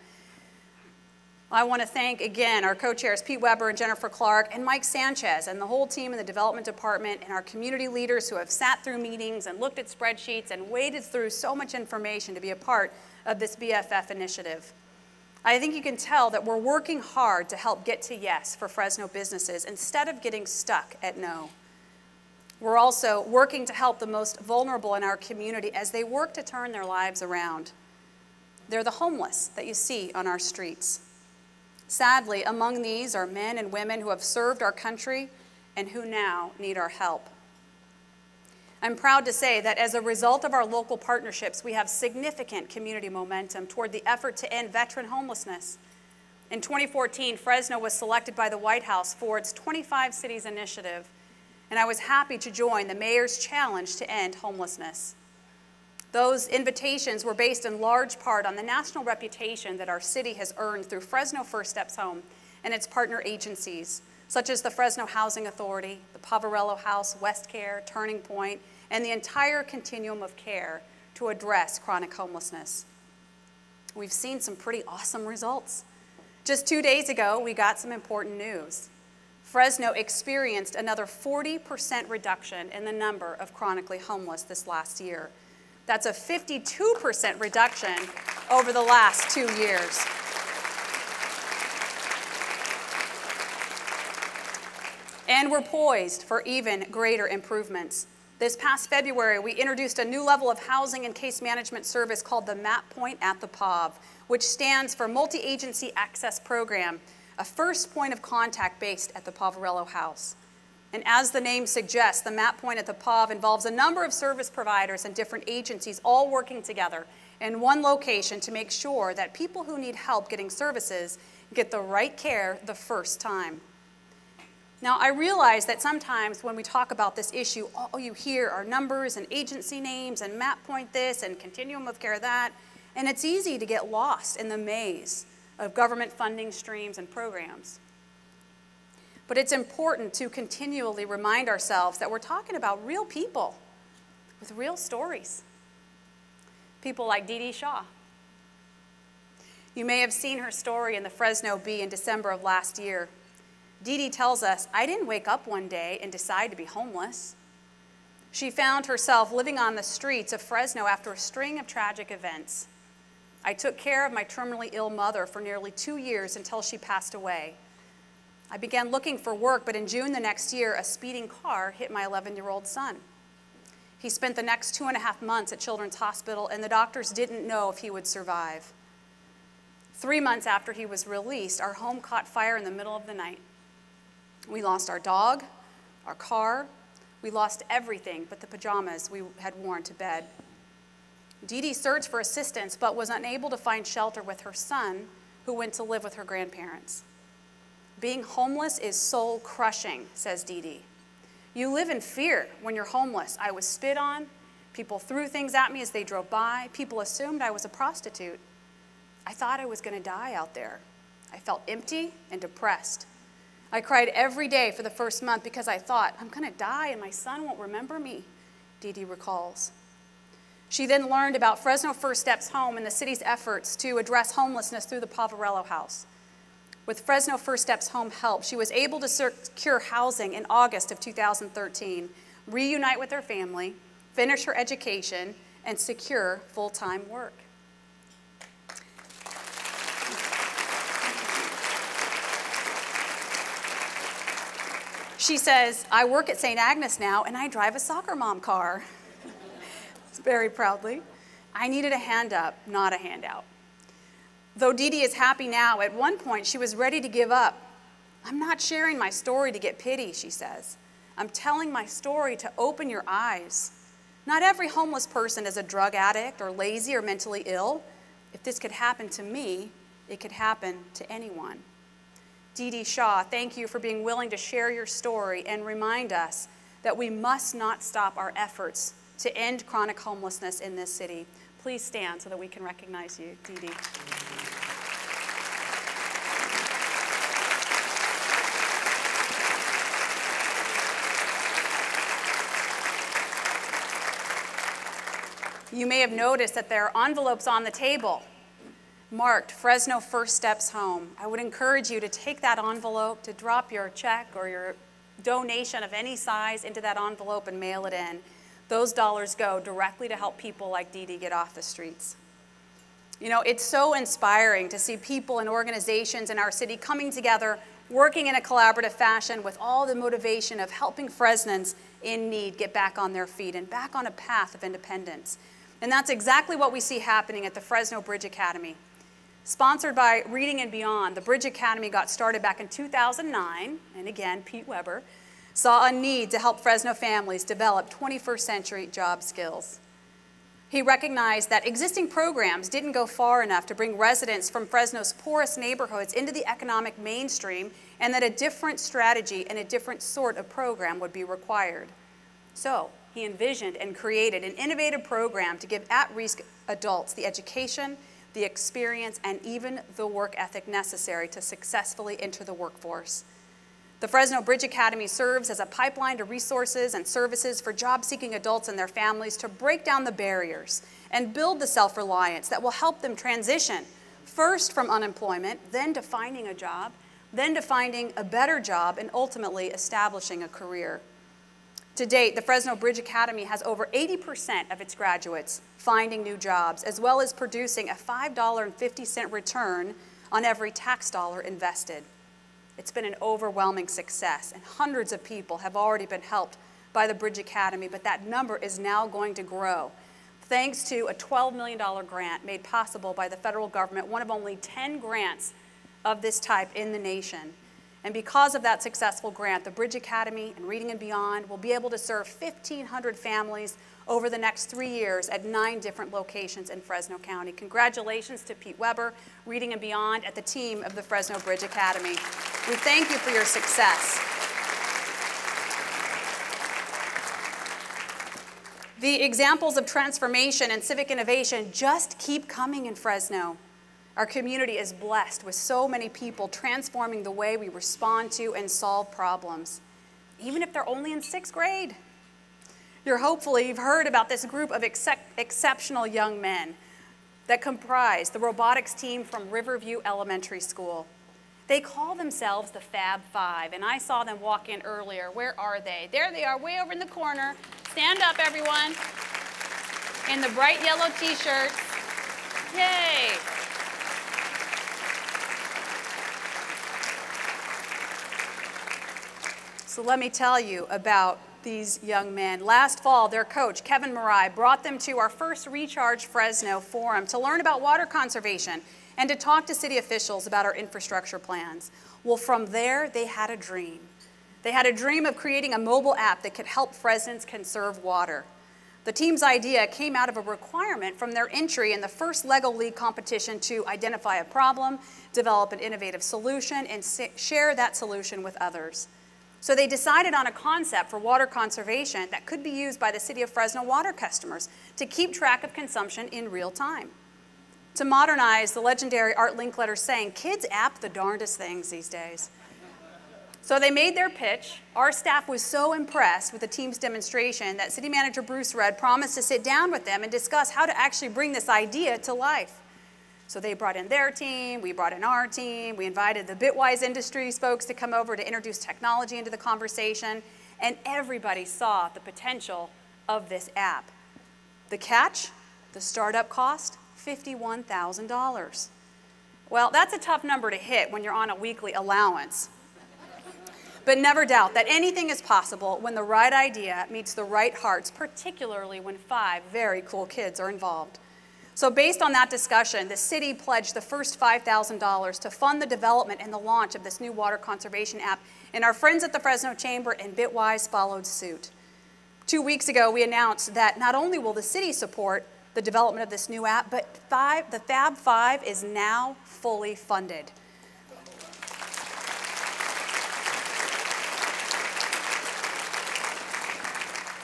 I want to thank, again, our co-chairs, Pete Weber and Jennifer Clark, and Mike Sanchez, and the whole team in the development department, and our community leaders who have sat through meetings and looked at spreadsheets and waded through so much information to be a part of this BFF initiative. I think you can tell that we're working hard to help get to yes for Fresno businesses instead of getting stuck at no. We're also working to help the most vulnerable in our community as they work to turn their lives around. They're the homeless that you see on our streets. Sadly, among these are men and women who have served our country and who now need our help. I'm proud to say that as a result of our local partnerships, we have significant community momentum toward the effort to end veteran homelessness. In 2014, Fresno was selected by the White House for its 25 Cities initiative, and I was happy to join the mayor's challenge to end homelessness. Those invitations were based in large part on the national reputation that our city has earned through Fresno First Steps Home and its partner agencies, such as the Fresno Housing Authority, the Poverello House, West Care, Turning Point, and the entire continuum of care to address chronic homelessness. We've seen some pretty awesome results. Just 2 days ago, we got some important news. Fresno experienced another 40% reduction in the number of chronically homeless this last year. That's a 52% reduction over the last 2 years. And we're poised for even greater improvements. This past February, we introduced a new level of housing and case management service called the MAP Point at the POV, which stands for Multi-Agency Access Program, a first point of contact based at the Poverello House. And as the name suggests, the MAP Point at the POV involves a number of service providers and different agencies all working together in one location to make sure that people who need help getting services get the right care the first time. Now, I realize that sometimes when we talk about this issue, all you hear are numbers and agency names and MAP Point this and continuum of care that, and it's easy to get lost in the maze of government funding streams and programs. But it's important to continually remind ourselves that we're talking about real people with real stories. People like Dee Dee Shaw. You may have seen her story in the Fresno Bee in December of last year. Dee Dee tells us, "I didn't wake up one day and decide to be homeless." She found herself living on the streets of Fresno after a string of tragic events. "I took care of my terminally ill mother for nearly 2 years until she passed away. I began looking for work, but in June the next year, a speeding car hit my 11-year-old son. He spent the next 2.5 months at Children's Hospital, and the doctors didn't know if he would survive. 3 months after he was released, our home caught fire in the middle of the night. We lost our dog, our car, we lost everything but the pajamas we had worn to bed. Dee Dee searched for assistance, but was unable to find shelter with her son, who went to live with her grandparents. Being homeless is soul-crushing," says Dee Dee. "You live in fear when you're homeless. I was spit on. People threw things at me as they drove by. People assumed I was a prostitute. I thought I was going to die out there. I felt empty and depressed. I cried every day for the first month because I thought, I'm going to die and my son won't remember me," Dee Dee recalls. She then learned about Fresno First Steps Home and the city's efforts to address homelessness through the Poverello House. With Fresno First Steps Home help, she was able to secure housing in August of 2013, reunite with her family, finish her education, and secure full-time work. She says, "I work at St. Agnes now, and I drive a soccer mom car." Very proudly. "I needed a hand up, not a handout." Though Dee Dee is happy now, at one point she was ready to give up. "I'm not sharing my story to get pity," she says. "I'm telling my story to open your eyes. Not every homeless person is a drug addict or lazy or mentally ill. If this could happen to me, it could happen to anyone." Dee Dee Shaw, thank you for being willing to share your story and remind us that we must not stop our efforts to end chronic homelessness in this city. Please stand so that we can recognize you, Dee Dee. You may have noticed that there are envelopes on the table marked Fresno First Steps Home. I would encourage you to take that envelope, to drop your check or your donation of any size into that envelope and mail it in. Those dollars go directly to help people like Dee Dee get off the streets. You know, it's so inspiring to see people and organizations in our city coming together, working in a collaborative fashion with all the motivation of helping Fresnans in need get back on their feet and back on a path of independence. And that's exactly what we see happening at the Fresno Bridge Academy. Sponsored by Reading and Beyond, the Bridge Academy got started back in 2009, and again, Pete Weber saw a need to help Fresno families develop 21st century job skills. He recognized that existing programs didn't go far enough to bring residents from Fresno's poorest neighborhoods into the economic mainstream, and that a different strategy and a different sort of program would be required. So he envisioned and created an innovative program to give at-risk adults the education, the experience, and even the work ethic necessary to successfully enter the workforce. The Fresno Bridge Academy serves as a pipeline to resources and services for job-seeking adults and their families to break down the barriers and build the self-reliance that will help them transition, first from unemployment, then to finding a job, then to finding a better job, and ultimately establishing a career. To date, the Fresno Bridge Academy has over 80% of its graduates finding new jobs, as well as producing a $5.50 return on every tax dollar invested. It's been an overwhelming success, and hundreds of people have already been helped by the Bridge Academy, but that number is now going to grow thanks to a $12 million grant made possible by the federal government, one of only 10 grants of this type in the nation. And because of that successful grant, the Bridge Academy and Reading and Beyond will be able to serve 1,500 families over the next 3 years at 9 different locations in Fresno County. Congratulations to Pete Weber, Reading and Beyond, and the team of the Fresno Bridge Academy. We thank you for your success. The examples of transformation and civic innovation just keep coming in Fresno. Our community is blessed with so many people transforming the way we respond to and solve problems, even if they're only in 6th grade. You've heard about this group of exceptional young men that comprise the robotics team from Riverview Elementary School. They call themselves the Fab Five, and I saw them walk in earlier. Where are they? There they are, way over in the corner. Stand up, everyone, in the bright yellow t-shirts. Yay! So let me tell you about these young men. Last fall, their coach, Kevin Marai, brought them to our first Recharge Fresno forum to learn about water conservation and to talk to city officials about our infrastructure plans. Well, from there, they had a dream. They had a dream of creating a mobile app that could help Fresnans conserve water. The team's idea came out of a requirement from their entry in the first LEGO League competition to identify a problem, develop an innovative solution, and share that solution with others. So they decided on a concept for water conservation that could be used by the City of Fresno water customers to keep track of consumption in real time. To modernize the legendary Art Linkletter's saying, kids app the darndest things these days. So they made their pitch. Our staff was so impressed with the team's demonstration that City Manager Bruce Rudd promised to sit down with them and discuss how to actually bring this idea to life. So they brought in their team, we brought in our team, we invited the Bitwise Industries folks to come over to introduce technology into the conversation, and everybody saw the potential of this app. The catch, the startup cost, $51,000. Well, that's a tough number to hit when you're on a weekly allowance. But never doubt that anything is possible when the right idea meets the right hearts, particularly when 5 very cool kids are involved. So based on that discussion, the city pledged the first $5,000 to fund the development and the launch of this new water conservation app, and our friends at the Fresno Chamber and Bitwise followed suit. 2 weeks ago, we announced that not only will the city support the development of this new app, but the Fab Five is now fully funded.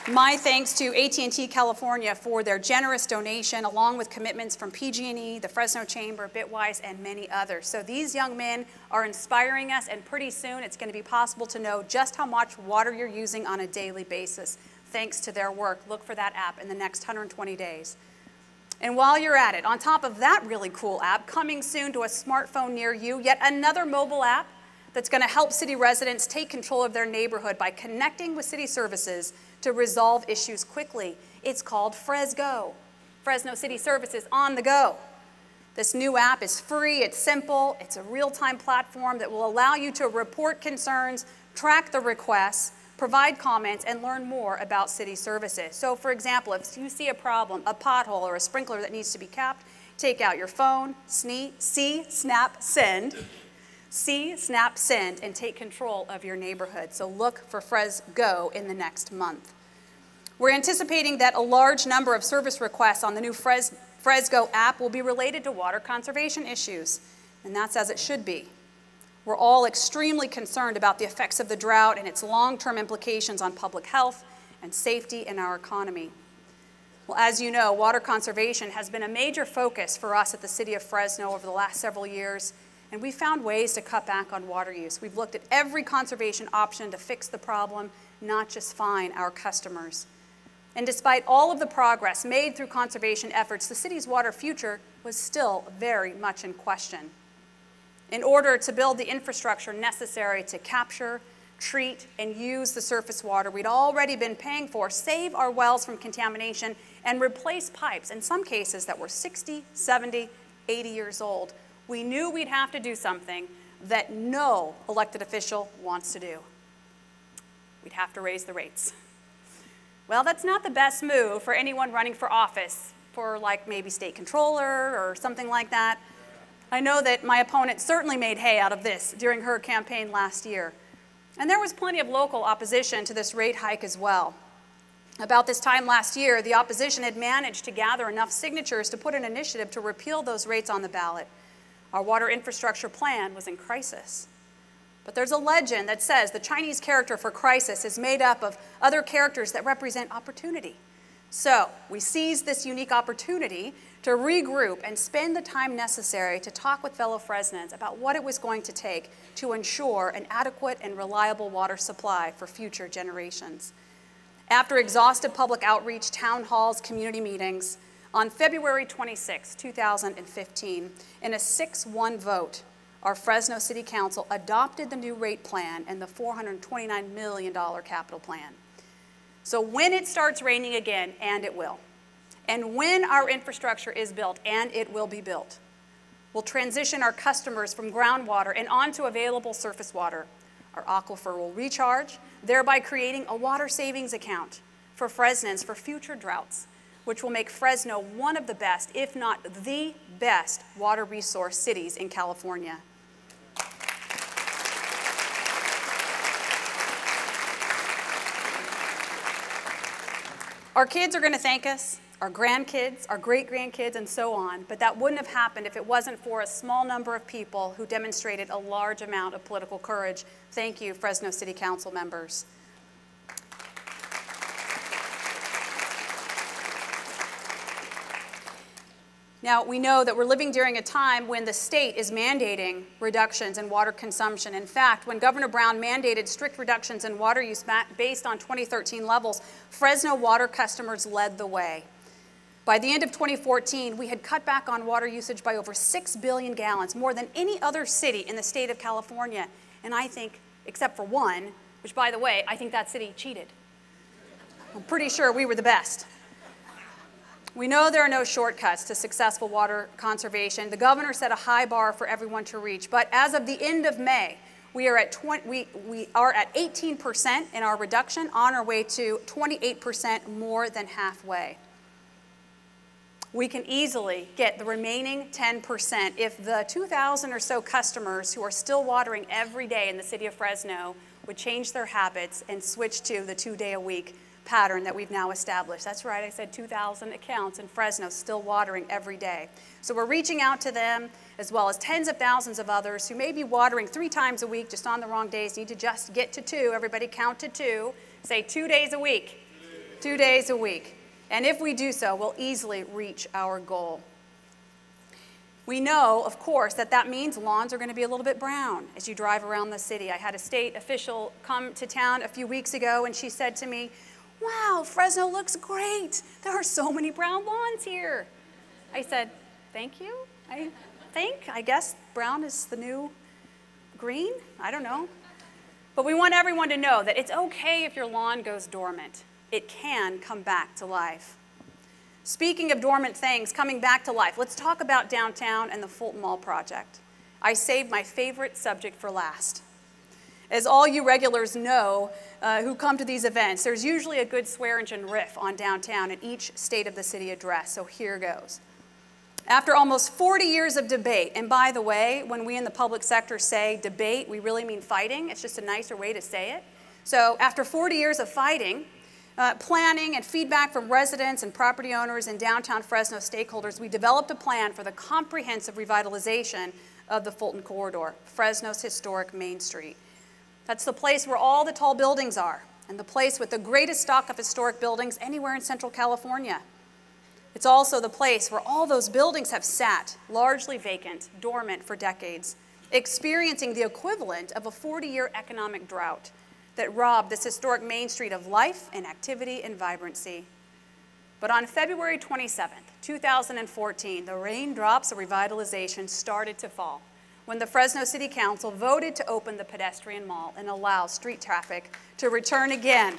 My thanks to AT&T California for their generous donation, along with commitments from PG&E, the Fresno Chamber, Bitwise, and many others. So these young men are inspiring us, and pretty soon it's going to be possible to know just how much water you're using on a daily basis, thanks to their work. Look for that app in the next 120 days. And while you're at it, on top of that really cool app, coming soon to a smartphone near you, yet another mobile app that's going to help city residents take control of their neighborhood by connecting with city services to resolve issues quickly. It's called FresGo, Fresno City Services on the go. This new app is free, it's simple, it's a real-time platform that will allow you to report concerns, track the requests, provide comments, and learn more about city services. So for example, if you see a problem, a pothole or a sprinkler that needs to be capped, take out your phone, see, snap, send, and take control of your neighborhood. So look for Fresgo in the next month. We're anticipating that a large number of service requests on the new Fresgo app will be related to water conservation issues, and that's as it should be. We're all extremely concerned about the effects of the drought and its long-term implications on public health and safety in our economy. Well, as you know, water conservation has been a major focus for us at the City of Fresno over the last several years, and we found ways to cut back on water use. We've looked at every conservation option to fix the problem, not just fine our customers. And despite all of the progress made through conservation efforts, the city's water future was still very much in question. In order to build the infrastructure necessary to capture, treat, and use the surface water we'd already been paying for, save our wells from contamination, and replace pipes, in some cases that were 60, 70, 80 years old, we knew we'd have to do something that no elected official wants to do. We'd have to raise the rates. Well, that's not the best move for anyone running for office, for like maybe state controller or something like that. I know that my opponent certainly made hay out of this during her campaign last year. And there was plenty of local opposition to this rate hike as well. About this time last year, the opposition had managed to gather enough signatures to put an initiative to repeal those rates on the ballot. Our water infrastructure plan was in crisis. But there's a legend that says the Chinese character for crisis is made up of other characters that represent opportunity. So we seized this unique opportunity to regroup and spend the time necessary to talk with fellow Fresnans about what it was going to take to ensure an adequate and reliable water supply for future generations. After exhaustive public outreach, town halls, community meetings, on February 26, 2015, in a 6-1 vote, our Fresno City Council adopted the new rate plan and the $429 million capital plan. So when it starts raining again, and it will, and when our infrastructure is built, and it will be built, we'll transition our customers from groundwater and onto available surface water. Our aquifer will recharge, thereby creating a water savings account for Fresnans for future droughts, which will make Fresno one of the best, if not the best, water resource cities in California. Our kids are going to thank us, our grandkids, our great-grandkids, and so on, but that wouldn't have happened if it wasn't for a small number of people who demonstrated a large amount of political courage. Thank you, Fresno City Council members. Now, we know that we're living during a time when the state is mandating reductions in water consumption. In fact, when Governor Brown mandated strict reductions in water use based on 2013 levels, Fresno water customers led the way. By the end of 2014, we had cut back on water usage by over 6 billion gallons, more than any other city in the state of California. And I think, except for one, which by the way, I think that city cheated. I'm pretty sure we were the best. We know there are no shortcuts to successful water conservation. The governor set a high bar for everyone to reach, but as of the end of May, we are at 18% in our reduction, on our way to 28%, more than halfway. We can easily get the remaining 10% if the 2,000 or so customers who are still watering every day in the city of Fresno would change their habits and switch to the 2-day-a-week pattern that we've now established. That's right, I said 2,000 accounts in Fresno still watering every day. So we're reaching out to them, as well as tens of thousands of others who may be watering 3 times a week just on the wrong days, need to just get to 2. Everybody count to 2. Say 2 days a week. 2 days a week. And if we do so, we'll easily reach our goal. We know, of course, that that means lawns are going to be a little bit brown as you drive around the city. I had a state official come to town a few weeks ago, and she said to me, "Wow, Fresno looks great. There are so many brown lawns here." I said, "Thank you. I guess brown is the new green. I don't know." But we want everyone to know that it's okay if your lawn goes dormant. It can come back to life. Speaking of dormant things coming back to life, let's talk about downtown and the Fulton Mall project. I saved my favorite subject for last. As all you regulars know who come to these events, there's usually a good swear engine riff on downtown in each State of the City address, so here goes. After almost 40 years of debate, and by the way, when we in the public sector say debate, we really mean fighting. It's just a nicer way to say it. So after 40 years of fighting, planning and feedback from residents and property owners and downtown Fresno stakeholders, we developed a plan for the comprehensive revitalization of the Fulton Corridor, Fresno's historic Main Street. That's the place where all the tall buildings are, and the place with the greatest stock of historic buildings anywhere in Central California. It's also the place where all those buildings have sat, largely vacant, dormant for decades, experiencing the equivalent of a 40-year economic drought that robbed this historic Main Street of life and activity and vibrancy. But on February 27th, 2014, the raindrops of revitalization started to fall when the Fresno City Council voted to open the pedestrian mall and allow street traffic to return again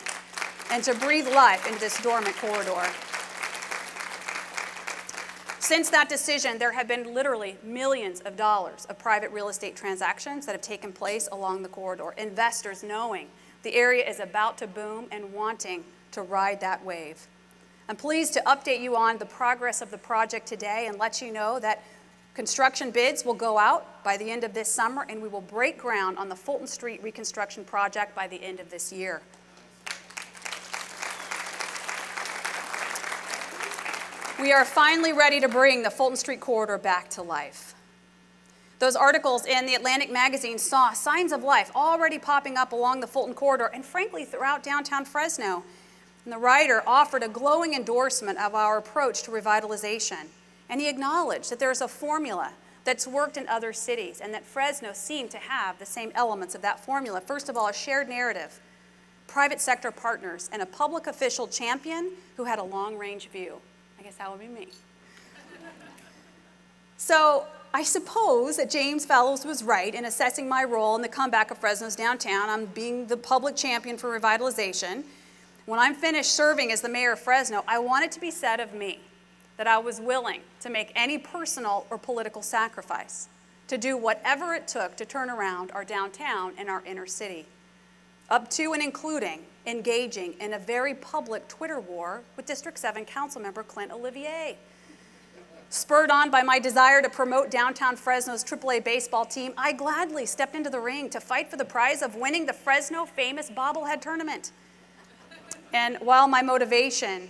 and to breathe life into this dormant corridor. Since that decision, there have been literally millions of dollars of private real estate transactions that have taken place along the corridor, investors knowing the area is about to boom and wanting to ride that wave. I'm pleased to update you on the progress of the project today and let you know that construction bids will go out by the end of this summer, and we will break ground on the Fulton Street reconstruction project by the end of this year. We are finally ready to bring the Fulton Street corridor back to life. Those articles in the Atlantic magazine saw signs of life already popping up along the Fulton corridor and frankly throughout downtown Fresno. And the writer offered a glowing endorsement of our approach to revitalization. And he acknowledged that there's a formula that's worked in other cities and that Fresno seemed to have the same elements of that formula. First of all, a shared narrative, private sector partners, and a public official champion who had a long-range view. I guess that would be me. So I suppose that James Fallows was right in assessing my role in the comeback of Fresno's downtown. I'm being the public champion for revitalization. When I'm finished serving as the mayor of Fresno, I want it to be said of me that I was willing to make any personal or political sacrifice to do whatever it took to turn around our downtown and our inner city, up to and including engaging in a very public Twitter war with District 7 Councilmember Clint Olivier. Spurred on by my desire to promote downtown Fresno's AAA baseball team, I gladly stepped into the ring to fight for the prize of winning the Fresno famous bobblehead tournament. And while my motivation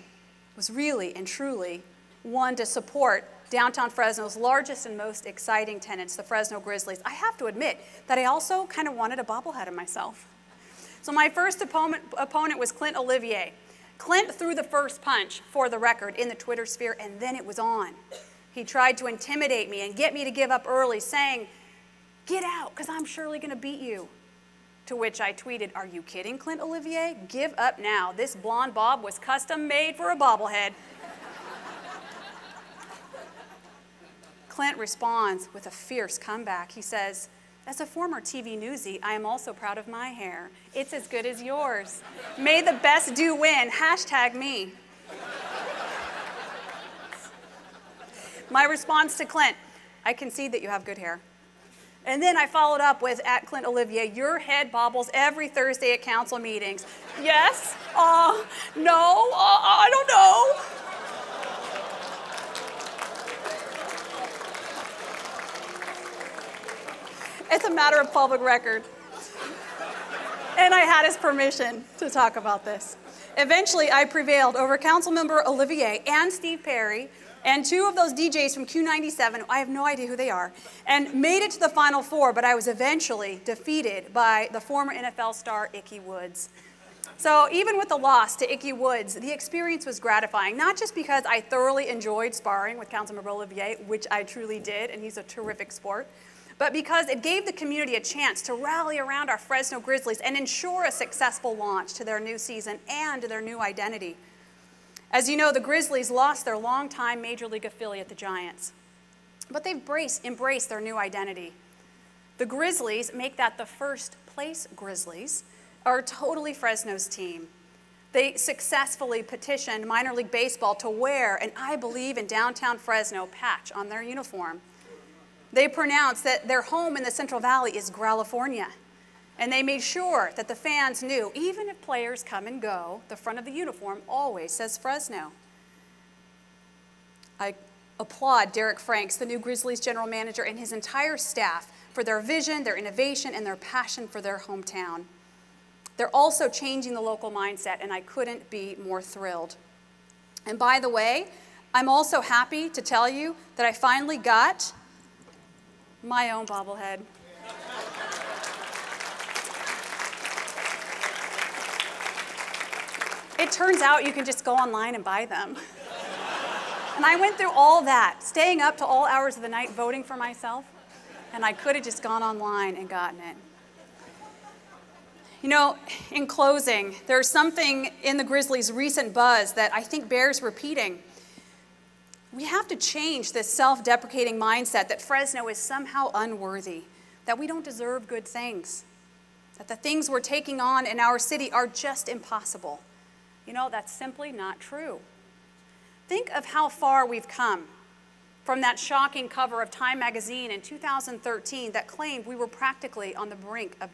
was really and truly one to support downtown Fresno's largest and most exciting tenants, the Fresno Grizzlies, I have to admit that I also kind of wanted a bobblehead of myself. So my first opponent was Clint Olivier. Clint threw the first punch, for the record, in the Twitter sphere, and then it was on. He tried to intimidate me and get me to give up early, saying, "Get out, because I'm surely going to beat you." To which I tweeted, "Are you kidding, Clint Olivier? Give up now. This blonde bob was custom made for a bobblehead." Clint responds with a fierce comeback. He says, "As a former TV newsie, I am also proud of my hair. It's as good as yours. May the best do win. Hashtag me." My response to Clint, "I concede that you have good hair." And then I followed up with, @ClintOlivier, your head bobbles every Thursday at council meetings. Yes? No? I don't know. It's a matter of public record. And I had his permission to talk about this. Eventually, I prevailed over Councilmember Olivier and Steve Perry and two of those DJs from Q97, I have no idea who they are, and made it to the Final Four, but I was eventually defeated by the former NFL star Ickey Woods. So even with the loss to Ickey Woods, the experience was gratifying, not just because I thoroughly enjoyed sparring with Councilmember Olivier, which I truly did, and he's a terrific sport, but because it gave the community a chance to rally around our Fresno Grizzlies and ensure a successful launch to their new season and to their new identity. As you know, the Grizzlies lost their longtime Major League affiliate, the Giants, but they've embraced their new identity. The Grizzlies make that the first place Grizzlies are totally Fresno's team. They successfully petitioned minor league baseball to wear an "I Believe in Downtown Fresno" patch on their uniform. They pronounced that their home in the Central Valley is Gralifornia. And they made sure that the fans knew, even if players come and go, the front of the uniform always says Fresno. I applaud Derek Franks, the new Grizzlies general manager, and his entire staff for their vision, their innovation, and their passion for their hometown. They're also changing the local mindset, and I couldn't be more thrilled. And by the way, I'm also happy to tell you that I finally got my own bobblehead. It turns out you can just go online and buy them. And I went through all that, staying up to all hours of the night voting for myself, and I could have just gone online and gotten it. You know, in closing, there's something in the Grizzlies' recent buzz that I think bears repeating. We have to change this self-deprecating mindset that Fresno is somehow unworthy, that we don't deserve good things, that the things we're taking on in our city are just impossible. You know, that's simply not true. Think of how far we've come from that shocking cover of Time magazine in 2013 that claimed we were practically on the brink of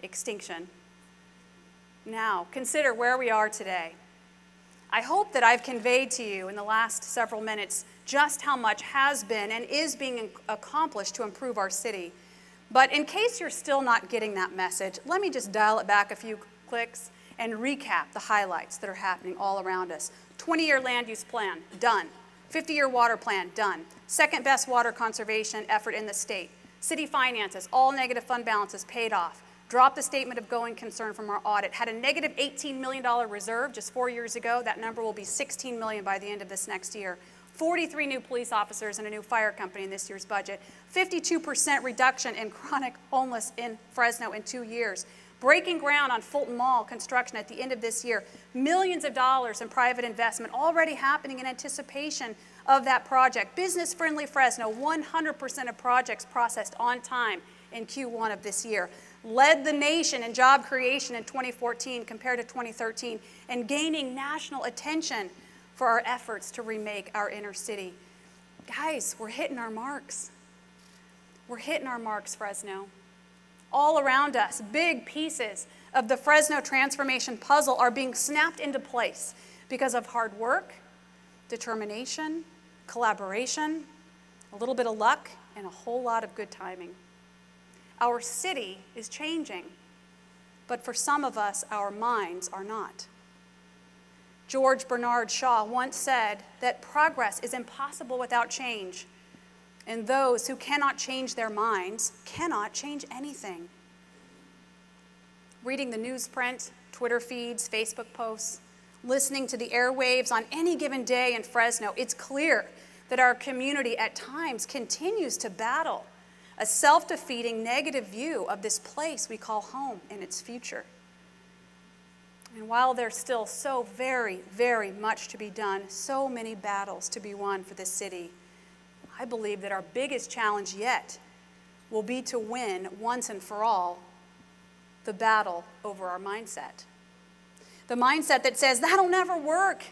extinction. Now, consider where we are today. I hope that I've conveyed to you in the last several minutes just how much has been and is being accomplished to improve our city. But in case you're still not getting that message, let me just dial it back a few clicks and recap the highlights that are happening all around us. 20-year land use plan, done. 50-year water plan, done. Second best water conservation effort in the state. City finances, all negative fund balances paid off. Dropped the statement of going concern from our audit. Had a negative $18 million reserve just 4 years ago. That number will be $16 million by the end of this next year. 43 new police officers and a new fire company in this year's budget. 52% reduction in chronic homeless in Fresno in 2 years. Breaking ground on Fulton Mall construction at the end of this year. Millions of dollars in private investment already happening in anticipation of that project. Business-friendly Fresno, 100% of projects processed on time in Q1 of this year. Led the nation in job creation in 2014 compared to 2013, and gaining national attention for our efforts to remake our inner city. Guys, we're hitting our marks. We're hitting our marks, Fresno. All around us, big pieces of the Fresno transformation puzzle are being snapped into place because of hard work, determination, collaboration, a little bit of luck, and a whole lot of good timing. Our city is changing, but for some of us, our minds are not. George Bernard Shaw once said that progress is impossible without change, and those who cannot change their minds cannot change anything. Reading the newsprint, Twitter feeds, Facebook posts, listening to the airwaves on any given day in Fresno, it's clear that our community at times continues to battle a self-defeating negative view of this place we call home and its future. And while there's still so very, very much to be done, so many battles to be won for this city, I believe that our biggest challenge yet will be to win once and for all the battle over our mindset. The mindset that says, that'll never work.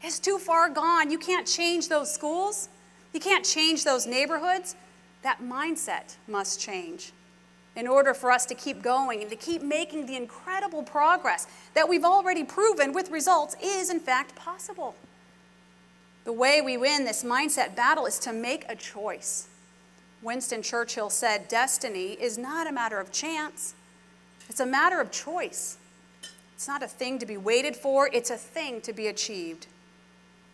It's too far gone. You can't change those schools. You can't change those neighborhoods. That mindset must change in order for us to keep going and to keep making the incredible progress that we've already proven with results is in fact possible. The way we win this mindset battle is to make a choice. Winston Churchill said, destiny is not a matter of chance. It's a matter of choice. It's not a thing to be waited for. It's a thing to be achieved.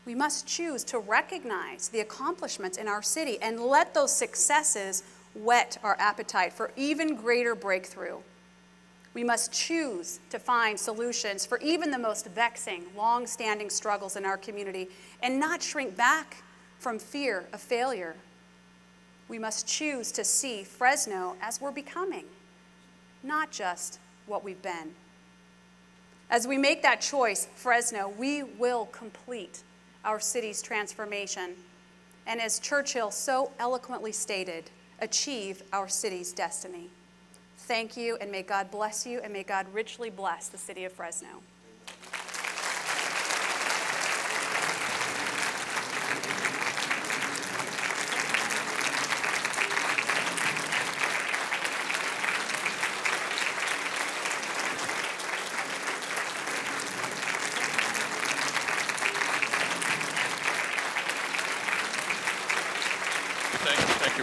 We must choose to recognize the accomplishments in our city and let those successes whet our appetite for even greater breakthrough. We must choose to find solutions for even the most vexing, long-standing struggles in our community and not shrink back from fear of failure. We must choose to see Fresno as we're becoming, not just what we've been. As we make that choice, Fresno, we will complete our city's transformation, and as Churchill so eloquently stated, achieve our city's destiny. Thank you, and may God bless you, and may God richly bless the city of Fresno.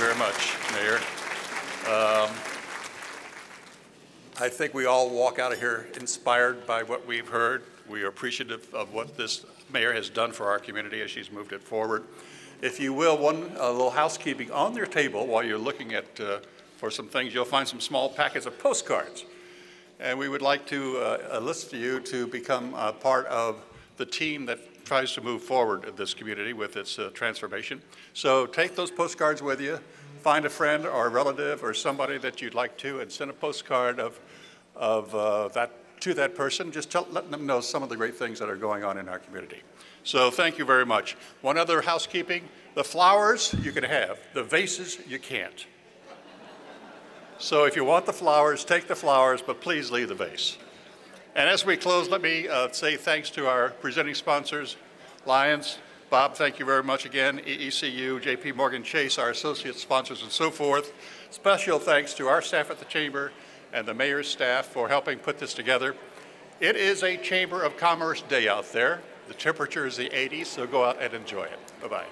very much, Mayor. I think we all walk out of here inspired by what we've heard. We are appreciative of what this mayor has done for our community as she's moved it forward. If you will, one little housekeeping on your table while you're looking at for some things, you'll find some small packets of postcards. And we would like to enlist you to become part of the team that tries to move forward in this community with its transformation. So take those postcards with you, find a friend or a relative or somebody that you'd like to, and send a postcard to that person. Just let them know some of the great things that are going on in our community. So thank you very much. One other housekeeping, the flowers you can have, the vases you can't. So if you want the flowers, take the flowers, but please leave the vase. And as we close, let me say thanks to our presenting sponsors, Lions. Bob, thank you very much again. EECU, JP Morgan Chase, our associate sponsors, and so forth. Special thanks to our staff at the Chamber and the Mayor's staff for helping put this together. It is a Chamber of Commerce day out there. The temperature is the 80s, so go out and enjoy it. Bye-bye.